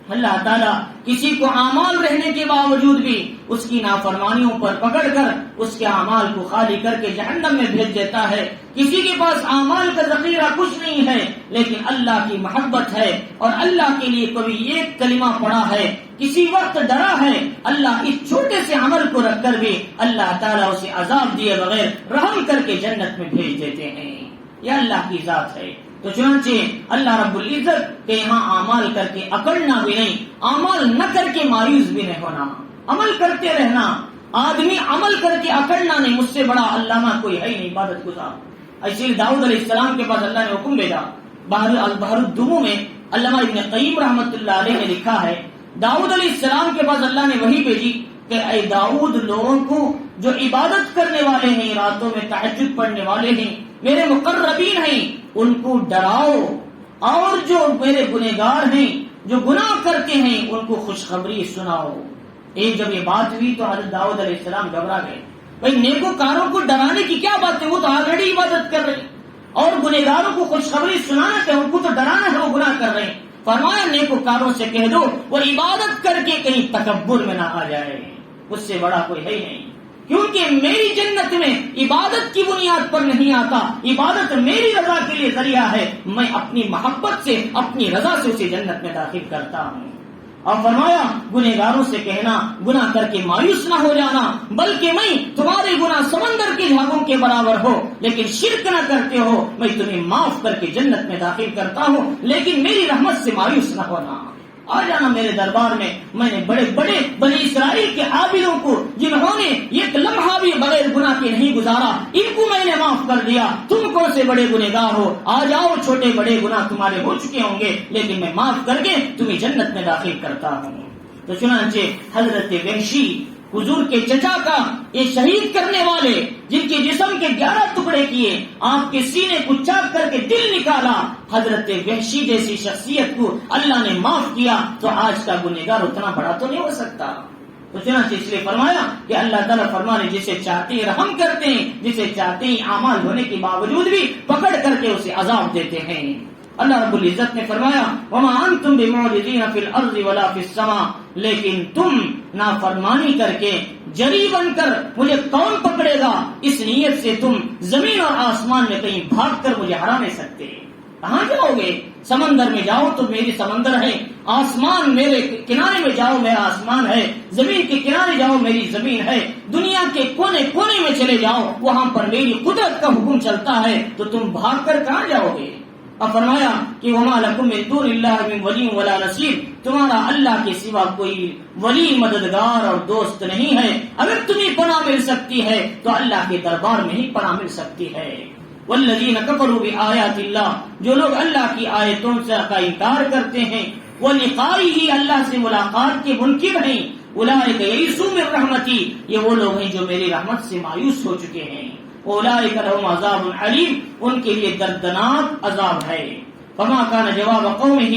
اللہ تعالیٰ کسی کو اعمال رہنے کے باوجود بھی اس کی نافرمانیوں پر پکڑ کر اس کے اعمال کو خالی کر کے جہنم میں بھیج دیتا ہے۔ کسی کے پاس اعمال کا ذخیرہ کچھ نہیں ہے، لیکن اللہ کی محبت ہے اور اللہ کے لیے کبھی ایک کلمہ پڑھا ہے، کسی وقت ڈرا ہے، اللہ اس چھوٹے سے عمل کو رکھ کر بھی اللہ تعالیٰ اسے عذاب دیے بغیر رحم کر کے جنت میں بھیج دیتے ہیں۔ یہ اللہ کی ذات ہے۔ تو چنانچہ اللہ رب العزت کے یہاں اعمال کر کے اکڑنا بھی نہیں، اعمال نہ کر کے مایوس بھی نہیں ہونا، عمل کرتے رہنا۔ آدمی عمل کر کے اکڑنا نہیں، مجھ سے بڑا علامہ کوئی ہے نہیں، عبادت گزار۔ اسی لیے داؤد علیہ السلام کے پاس اللہ نے حکم بھیجا، بحر الدمو میں علامہ ابن قیم رحمۃ اللہ علیہ نے لکھا ہے، داؤد علیہ السلام کے پاس اللہ نے وحی بھیجی کہ اے داؤد، لوگوں کو جو عبادت کرنے والے ہیں، راتوں میں تہجد پڑھنے والے ہیں، میرے مقربین ہیں، ان کو ڈراؤ، اور جو میرے گنہگار ہیں، جو گناہ کرتے ہیں، ان کو خوشخبری سناؤ۔ ایک جب یہ بات ہوئی تو حضرت داؤد علیہ السلام گھبرا گئے، بھائی نیکوکاروں کو ڈرانے کی کیا بات ہے، وہ تو آلریڈی عبادت کر رہے ہیں، اور گنہگاروں کو خوشخبری سنانا کہ ان کو تو ڈرانا ہے، وہ گناہ کر رہے ہیں۔ فرمایا نیکوکاروں سے کہہ دو وہ عبادت کر کے کہیں تکبر میں نہ آ جائے، اس سے بڑا کوئی ہے نہیں، کیونکہ میری جنت میں عبادت کی بنیاد پر نہیں آتا، عبادت میری رضا کے لیے ذریعہ ہے، میں اپنی محبت سے، اپنی رضا سے اسے جنت میں داخل کرتا ہوں۔ اور فرمایا گنہگاروں سے کہنا گناہ کر کے مایوس نہ ہو جانا، بلکہ میں تمہارے گناہ سمندر کے جھاگوں کے برابر ہو لیکن شرک نہ کرتے ہو، میں تمہیں معاف کر کے جنت میں داخل کرتا ہوں، لیکن میری رحمت سے مایوس نہ ہونا۔ آ جانا میرے دربار میں، میں نے بڑے بڑے بنی اسرائیل کے عابدوں کو، جنہوں نے ایک لمحہ بھی بغیر گناہ کے نہیں گزارا، ان کو میں نے معاف کر دیا۔ تم کون سے بڑے گنہگار ہو، آ جاؤ، چھوٹے بڑے گناہ تمہارے ہو چکے ہوں گے، لیکن میں معاف کر کے تمہیں جنت میں داخل کرتا ہوں۔ تو چنانچہ حضرت وحشی، حضور کے چچا کا یہ شہید کرنے والے، جن کے جسم کے 11 ٹکڑے کیے، آپ کے سینے کو چاک کر کے دل نکالا، حضرت وحشی جیسی شخصیت کو اللہ نے معاف کیا، تو آج کا گنہگار اتنا بڑا تو نہیں ہو سکتا۔ تو چنانچہ اس لیے فرمایا کہ اللہ تعالیٰ فرمانے جسے چاہتے ہیں رحم کرتے ہیں، جسے چاہتے ہیں اعمال ہونے کے باوجود بھی پکڑ کر کے اسے عذاب دیتے ہیں۔ اللہ رب العزت نے فرمایا وَمَا أَنْتُمْ بِمُعْجِزِينَ فِي الْأَرْضِ وَلَا فِي السَّمَاءِ، لیکن تم نافرمانی کر کے جری بن کر مجھے کون پکڑے گا، اس نیت سے تم زمین اور آسمان میں کہیں بھاگ کر مجھے ہرا نہیں سکتے۔ کہاں جاؤ گے؟ سمندر میں جاؤ تو میری سمندر ہے، آسمان میرے کنارے میں جاؤ میرا آسمان ہے، زمین کے کنارے جاؤ میری زمین ہے، دنیا کے کونے کونے میں چلے جاؤ وہاں پر میری قدرت کا حکم چلتا ہے، تو تم بھاگ کر کہاں جاؤ گے؟ اور فرمایا کہ وما لکم من دون اللہ من ولی ولا نصیر، تمہارا اللہ کے سوا کوئی ولی، مددگار اور دوست نہیں ہے۔ اگر تمہیں پناہ مل سکتی ہے تو اللہ کے دربار میں ہی پناہ مل سکتی ہے۔ والذین کفروا بآیات اللہ، جو لوگ اللہ کی آیتوں سے کا انکار کرتے ہیں، ولقائہ، اللہ سے ملاقات کے منکر ہیں، اولئک یئسوا من رحمتی، یہ وہ لوگ ہیں جو میری رحمت سے مایوس ہو چکے ہیں، اولئک لهم عذاب علیم، ان کے لیے دردناک عذاب ہے۔ فما کان جواب قومہ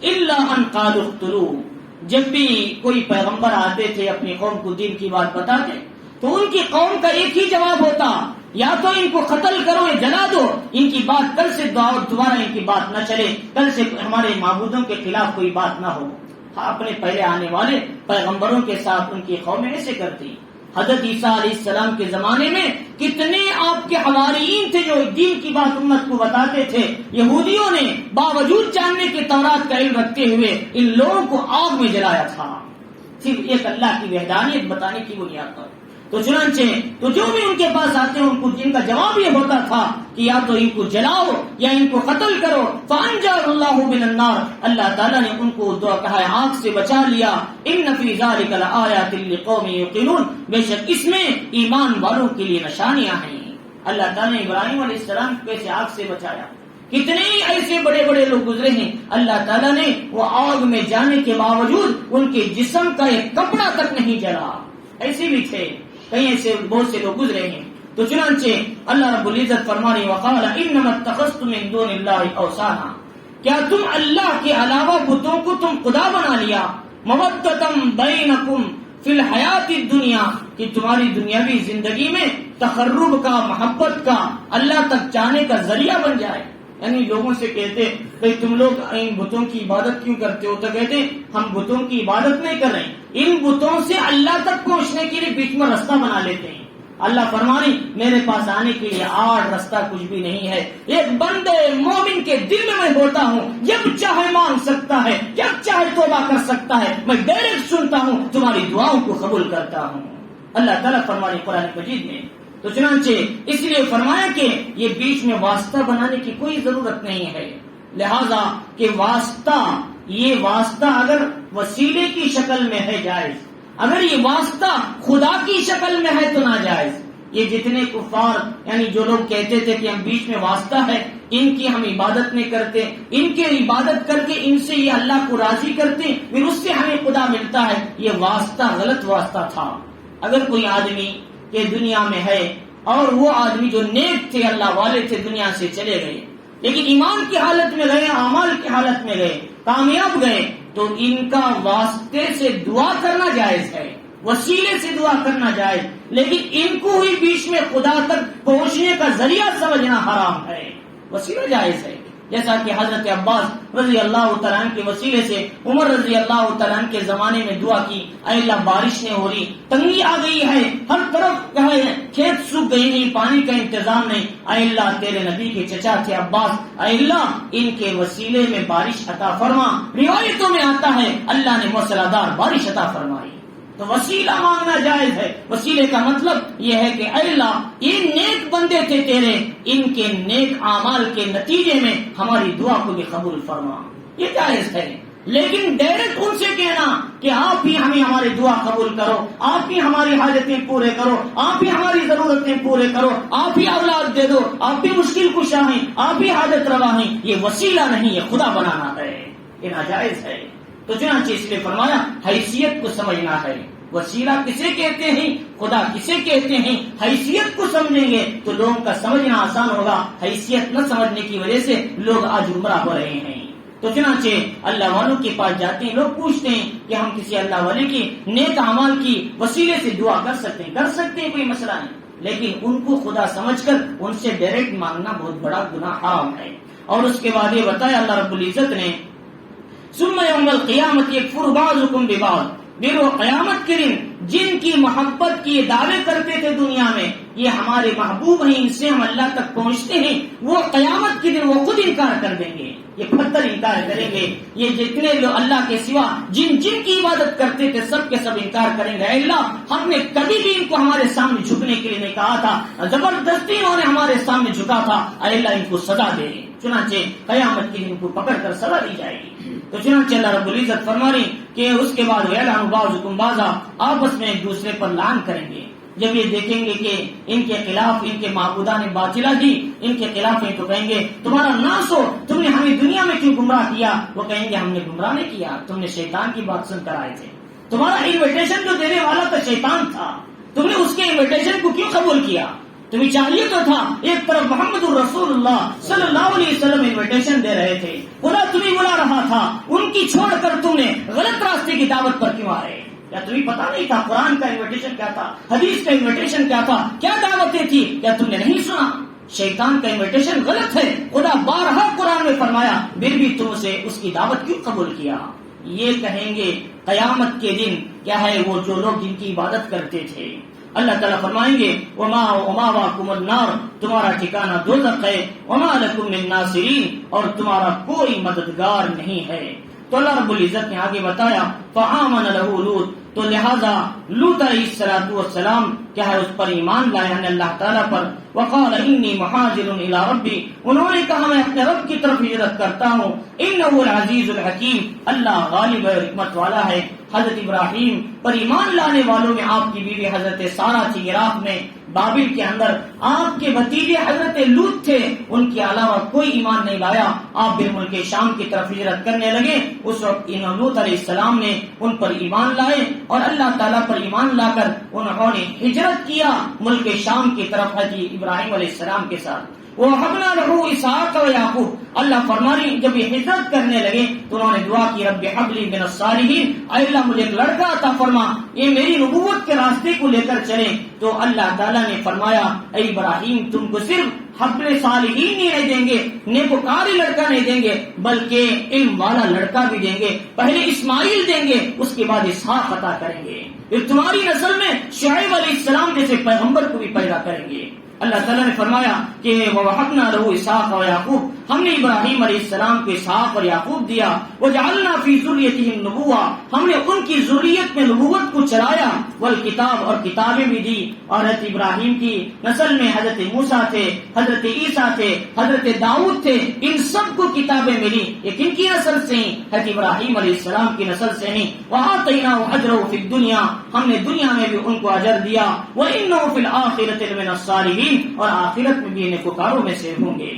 الا ان قالوا اقتلوه، جب بھی کوئی پیغمبر آتے تھے اپنی قوم کو دین کی بات بتاتے تو ان کی قوم کا ایک ہی جواب ہوتا، یا تو ان کو قتل کرو یا جلا دو، ان کی بات کل سے دوبارہ ان کی بات نہ چلے، کل سے ہمارے معبودوں کے خلاف کوئی بات نہ ہو۔ اپنے پہلے آنے والے پیغمبروں کے ساتھ ان کی قومیں ایسے کرتی۔ حضرت عیسیٰ علیہ السلام کے زمانے میں کتنے آپ کے حواریین تھے جو دین کی بات امت کو بتاتے تھے، یہودیوں نے باوجود جاننے کے تورات کا علم رکھتے ہوئے ان لوگوں کو آگ میں جلایا تھا، صرف ایک اللہ کی وحدانیت بتانے کی بنیاد پر۔ تو چنانچہ تو جو بھی ان کے پاس آتے ہیں ان کو جن کا جواب یہ ہوتا تھا کہ یا تو ان کو جلاؤ یا ان کو قتل کرو، فانجر اللہ من النار، اللہ تعالیٰ نے ان کو آگ سے بچا لیا۔ ان فی ذلک لآیات لقوم یوقنون، بے شک اس میں ایمان والوں کے لیے نشانیاں ہیں۔ اللہ تعالیٰ نے ابراہیم علیہ السلام کو کیسے آگ سے بچایا، کتنے ایسے بڑے بڑے لوگ گزرے ہیں، اللہ تعالیٰ نے وہ آگ میں جانے کے باوجود ان کے جسم کا ایک کپڑا تک نہیں جلا، ایسے بھی تھے، کہیں ایسے بہت سے لوگ گزرے ہیں۔ تو چنانچہ اللہ رب العزت فرمانے وقال انما اتخذتم من دون اللہ اوثانا، کیا تم اللہ کے علاوہ بتوں کو تم خدا بنا لیا، مودتم بینکم فی الحیات الدنیا، کہ تمہاری دنیاوی زندگی میں تقرب کا، محبت کا، اللہ تک جانے کا ذریعہ بن جائے۔ یعنی لوگوں سے کہتے کہ تم لوگ ان بتوں کی عبادت کیوں کرتے ہو، تو کہتے ہم بتوں کی عبادت نہیں کر رہے ہیں، ان بتوں سے اللہ تک پہنچنے کے لیے بیچ میں راستہ بنا لیتے ہیں۔ اللہ فرمانے میرے پاس آنے کے لیے آڑ راستہ کچھ بھی نہیں ہے، ایک بندے مومن کے دل میں ہوتا ہوں، جب چاہے مانگ سکتا ہے، جب چاہے توبہ کر سکتا ہے، میں ڈائریکٹ سنتا ہوں، تمہاری دعاؤں کو قبول کرتا ہوں۔ اللہ تعالیٰ فرمانے قرآن مجید میں۔ تو چنانچہ اس لیے فرمایا کہ یہ بیچ میں واسطہ بنانے کی کوئی ضرورت نہیں ہے، لہذا کہ واسطہ، یہ واسطہ اگر وسیلے کی شکل میں ہے جائز، اگر یہ واسطہ خدا کی شکل میں ہے تو ناجائز۔ یہ جتنے کفار یعنی جو لوگ کہتے تھے کہ ہم بیچ میں واسطہ ہے، ان کی ہم عبادت نہیں کرتے، ان کے عبادت کر کے ان سے یہ اللہ کو راضی کرتے پھر اس سے ہمیں خدا ملتا ہے، یہ واسطہ غلط واسطہ تھا۔ اگر کوئی آدمی کہ دنیا میں ہے اور وہ آدمی جو نیک تھے، اللہ والے تھے، دنیا سے چلے گئے، لیکن ایمان کی حالت میں گئے، اعمال کی حالت میں گئے، کامیاب گئے، تو ان کا واسطے سے دعا کرنا جائز ہے، وسیلے سے دعا کرنا جائز، لیکن ان کو ہی بیچ میں خدا تک پہنچنے کا ذریعہ سمجھنا حرام ہے۔ وسیلہ جائز ہے، جیسا کہ حضرت عباس رضی اللہ تعالیٰ عنہ کے وسیلے سے عمر رضی اللہ تعالیٰ عنہ کے زمانے میں دعا کی، اے اللہ بارش نہیں ہو رہی، تنگی آ گئی ہے، ہر طرف کھیت سوکھ گئی نہیں، پانی کا انتظام نہیں، اے اللہ تیرے نبی کے چچا تھے عباس، اے اللہ ان کے وسیلے میں بارش عطا فرما۔ روایتوں میں آتا ہے اللہ نے موسلادھار بارش عطا فرمائی۔ تو وسیلہ مانگنا جائز ہے، وسیلے کا مطلب یہ ہے کہ اے اللہ یہ نیک بندے تھے تیرے، ان کے نیک اعمال کے نتیجے میں ہماری دعا کو بھی قبول فرما، یہ جائز ہے۔ لیکن ڈائریکٹ ان سے کہنا کہ آپ ہی ہمیں ہماری دعا قبول کرو، آپ ہی ہماری حاجتیں پورے کرو، آپ ہی ہماری ضرورتیں پورے کرو، آپ ہی اولاد دے دو، آپ ہی مشکل کشا ہیں، آپ ہی حاجت روا ہیں، یہ وسیلہ نہیں، یہ خدا بنانا ہے، یہ ناجائز ہے۔ تو چنانچہ اس لیے فرمایا حیثیت کو سمجھنا ہے، وسیلہ کسے کہتے ہیں، خدا کسے کہتے ہیں، حیثیت کو سمجھیں گے تو لوگوں کا سمجھنا آسان ہوگا، حیثیت نہ سمجھنے کی وجہ سے لوگ آج گمراہ ہو رہے ہیں۔ تو چنانچہ اللہ والوں کے پاس جاتے ہیں، لوگ پوچھتے ہیں کہ ہم کسی اللہ والے کی نیک اعمال کی وسیلے سے دعا کر سکتے ہیں، کوئی مسئلہ نہیں، لیکن ان کو خدا سمجھ کر ان سے ڈائریکٹ مانگنا بہت بڑا گناہ حرام ہے۔ اور اس کے بعد یہ بتایا اللہ رب العزت نے ثم یوم القیامت یکفر بعضکم ببعض، پھر وہ قیامت کے دن جن کی محبت کی دعوے کرتے تھے دنیا میں یہ ہمارے محبوب ہیں، ان سے ہم اللہ تک پہنچتے ہیں، وہ قیامت کے دن وہ خود انکار کر دیں گے، یہ پتھر انکار کریں گے، یہ جتنے لوگ اللہ کے سوا جن کی عبادت کرتے تھے سب کے سب انکار کریں گے۔ اے اللہ ہم نے کبھی بھی ان کو ہمارے سامنے جھکنے کے لیے نہیں کہا تھا، زبردستی انہوں نے ہمارے سامنے جھکا تھا، اے اللہ ان کو سزا دے، چنانچہ قیامت کے دن کو پکڑ کر سزا دی جائے گی۔ تو چنانچہ اللہ رب العزت فرما رہی کہ اس کے بعد اعلان بعضکم بعضا، آپس میں ایک دوسرے پر لعن کریں گے، جب یہ دیکھیں گے کہ ان کے خلاف ان کے معبودان باطلہ جی ان کے خلاف ہیں تو کہیں گے تمہارا ناس ہو، تم نے ہمیں دنیا میں کیوں گمراہ کیا؟ وہ کہیں گے ہم نے گمراہ نہیں کیا، تم نے شیطان کی بات سن کر آئے تھے، تمہارا انویٹیشن جو دینے والا تھا شیطان تھا، تم نے اس کے انویٹیشن کو کیوں قبول کیا؟ تمہیں چاہیے تو تھا ایک طرف محمد الرسول اللہ صلی اللہ علیہ وسلم انویٹیشن دے رہے تھے، خدا تمہیں بلا رہا تھا، ان کی چھوڑ کر تم نے غلط راستے کی دعوت پر کیوں آئے؟ کیا تمہیں پتا نہیں تھا قرآن کا انویٹیشن کیا تھا، حدیث کا انویٹیشن کیا تھا، کیا دعوتیں تھی؟ کیا تم نے نہیں سنا؟ شیطان کا انویٹیشن غلط ہے، خدا بارہا قرآن میں فرمایا، پھر بھی تم سے اس کی دعوت کیوں قبول کیا؟ یہ کہیں گے قیامت کے دن کیا ہے وہ جو لوگ جن کی عبادت کرتے تھے، اللہ تعالیٰ فرمائیں گے وما وماواکم النار، تمہارا ٹھکانہ دوزخ ہے، وما لکم من ناصرین، اور تمہارا کوئی مددگار نہیں ہے۔ تو اللہ رب العزت نے آگے بتایا فآمن له لوط، تو لہذا لوط علیہ السلام کیا ہے اس پر ایمان لائے ہیں اللہ تعالیٰ پر، وقال انی مہاجر الی ربی، انہوں نے کہا میں اپنے رب کی طرف ہجرت کرتا ہوں، انہ العزیز الحکیم، اللہ غالب اور حکمت والا ہے۔ حضرت ابراہیم پر ایمان لانے والوں میں آپ کی بیوی حضرت سارہ تھی، عراق میں بابل کے اندر آپ کے بھتیجے حضرت لوط تھے، ان کے علاوہ کوئی ایمان نہیں لایا۔ آپ بھی ملک شام کی طرف ہجرت کرنے لگے، اس وقت لوط علیہ السلام نے ان پر ایمان لائے اور اللہ تعالیٰ پر ایمان لا کر انہوں نے ہجرت کیا ملک شام کی طرف حضرت ابراہیم علیہ السلام کے ساتھ۔ وَوَهَبْنَا لَهُ إِسْحَاقَ وَيَعْقُوبَ، اللہ فرمانی جب یہ ہجرت کرنے لگے تو انہوں نے دعا کی رب هَبْ لِي مِنَ الصَّالِحِينَ، اے اللہ مجھے ایک لڑکا عطا فرما، یہ میری نبوت کے راستے کو لے کر چلے۔ تو اللہ تعالیٰ نے فرمایا اے ابراہیم تم کو صرف حبل صالحین ہی نہیں دیں گے، نیکوکاری لڑکا نہیں دیں گے، بلکہ علم والا لڑکا بھی دیں گے۔ پہلے اسماعیل دیں گے، اس کے بعد اسحاق عطا کریں گے، پھر تمہاری نسل میں شعیب علیہ السلام جیسے پیغمبر کو بھی پیدا کریں گے۔ اللہ تعالیٰ نے فرمایا کہ وَوَهَبْنَا لَهُ إِسْحَاقَ وَيَعْقُوبَ، ہم نے ابراہیم علیہ السلام کو اسحاق اور یعقوب دیا۔ وَجَعَلْنَا فِي ذُرِّيَّتِهِ النُّبُوَّةَ، ہم نے ان کی ذریت میں نبوت کو چلایا، والکتاب، اور کتابیں بھی دی۔ اور حضرت ابراہیم کی نسل میں حضرت موسیٰ تھے، حضرت عیسیٰ تھے، حضرت داؤد تھے، ان سب کو کتابیں ملی، یہ کن کی نسل سے ہیں؟ حضرت ابراہیم علیہ السلام کی نسل سے ہیں۔ وَآتَيْنَاهُ أَجْرَهُ فِي الدُّنْيَا، ہم نے دنیا میں بھی ان کو اجر دیا۔ وَإِنَّهُ فِي الْآخِرَةِ لَمِنَ الصَّالِحِينَ، اور آخرت میں بھی نیکوکاروں میں سے ہوں گے۔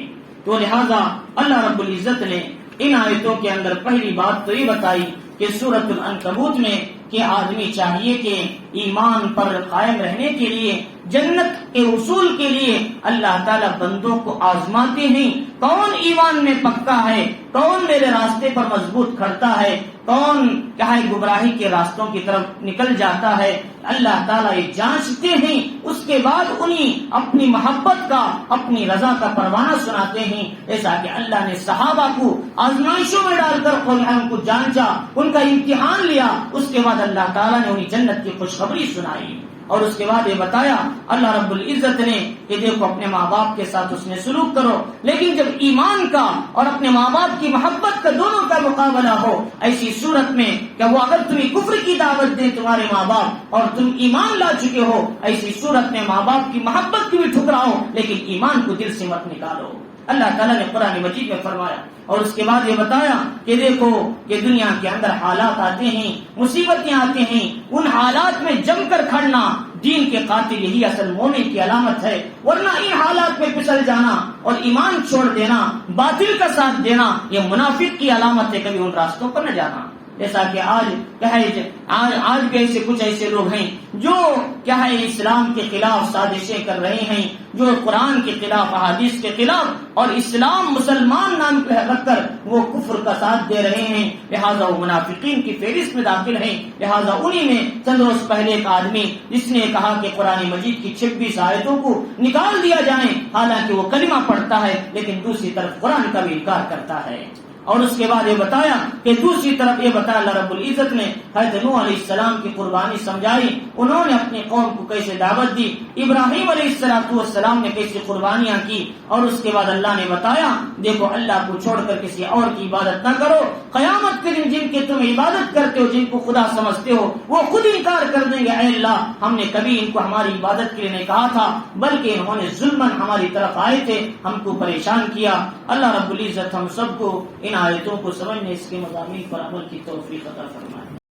تو لہذا اللہ رب العزت نے ان آیتوں کے اندر پہلی بات تو یہ بتائی کہ سورۃ العنکبوت میں کہ آدمی چاہیے کہ ایمان پر قائم رہنے کے لیے، جنت کے حصول کے لیے اللہ تعالیٰ بندوں کو آزماتے ہیں، کون ایمان میں پکا ہے، کون میرے راستے پر مضبوط کھڑتا ہے، کون کیا ہے گمراہی کے راستوں کی طرف نکل جاتا ہے، اللہ تعالیٰ یہ جانچتے ہیں، اس کے بعد انہیں اپنی محبت کا، اپنی رضا کا پروانہ سناتے ہیں، ایسا کہ اللہ نے صحابہ کو آزمائشوں میں ڈال کر ان کو جانچا، ان کا امتحان لیا، اس کے بعد اللہ تعالیٰ نے انہیں جنت کی خوشخبری سنائی۔ اور اس کے بعد یہ بتایا اللہ رب العزت نے کہ دیکھو اپنے ماں باپ کے ساتھ اس نے سلوک کرو، لیکن جب ایمان کا اور اپنے ماں باپ کی محبت کا دونوں کا مقابلہ ہو، ایسی صورت میں کہ وہ اگر تمہیں کفر کی دعوت دیں تمہارے ماں باپ اور تم ایمان لا چکے ہو، ایسی صورت میں ماں باپ کی محبت کو بھی ٹھکراؤ لیکن ایمان کو دل سے مت نکالو۔ اللہ تعالیٰ نے قرآن مجید میں فرمایا۔ اور اس کے بعد یہ بتایا کہ دیکھو کہ دنیا کے اندر حالات آتے ہیں، مصیبتیں آتے ہیں، ان حالات میں جم کر کھڑنا دین کے قاتل یہی اصل مومن کی علامت ہے، ورنہ ان حالات میں پھسل جانا اور ایمان چھوڑ دینا، باطل کا ساتھ دینا، یہ منافق کی علامت ہے، کبھی ان راستوں پر نہ جانا۔ جیسا کہ آج بھی ایسے کچھ ایسے لوگ ہیں جو کیا ہے اسلام کے خلاف سازشیں کر رہے ہیں، جو قرآن کے خلاف، احادیث کے خلاف اور اسلام مسلمان نام رکھ کر وہ کفر کا ساتھ دے رہے ہیں، لہٰذا وہ منافقین کی فہرست میں داخل ہیں۔ لہٰذا انہی میں چند روز پہلے ایک آدمی جس نے کہا کہ قرآن مجید کی 26 آیتوں کو نکال دیا جائے، حالانکہ وہ کلمہ پڑھتا ہے لیکن دوسری طرف قرآن کا بھی انکار کرتا ہے۔ اور اس کے بعد یہ بتایا کہ دوسری طرف یہ بتایا اللہ رب العزت نے حضرت نوح علیہ السلام کی قربانی سمجھائی، انہوں نے اپنی قوم کو کیسے دعوت دی، ابراہیم علیہ السلام نے کیسے قربانیاں کی، اور اس کے بعد اللہ نے بتایا دیکھو اللہ کو چھوڑ کر کسی اور کی عبادت نہ کرو، قیامت کے دن جن کے تم عبادت کرتے ہو، جن کو خدا سمجھتے ہو، وہ خود انکار کر دیں گے اے اللہ ہم نے کبھی ان کو ہماری عبادت کے لیے نہیں کہا تھا، بلکہ انہوں نے ظلماً ہماری طرف آئے تھے، ہم کو پریشان کیا۔ اللہ رب العزت ہم سب کو ان آیتوں کو سمجھنے، اس کے مضامین پر عمل کی توفیق عطا فرمائے۔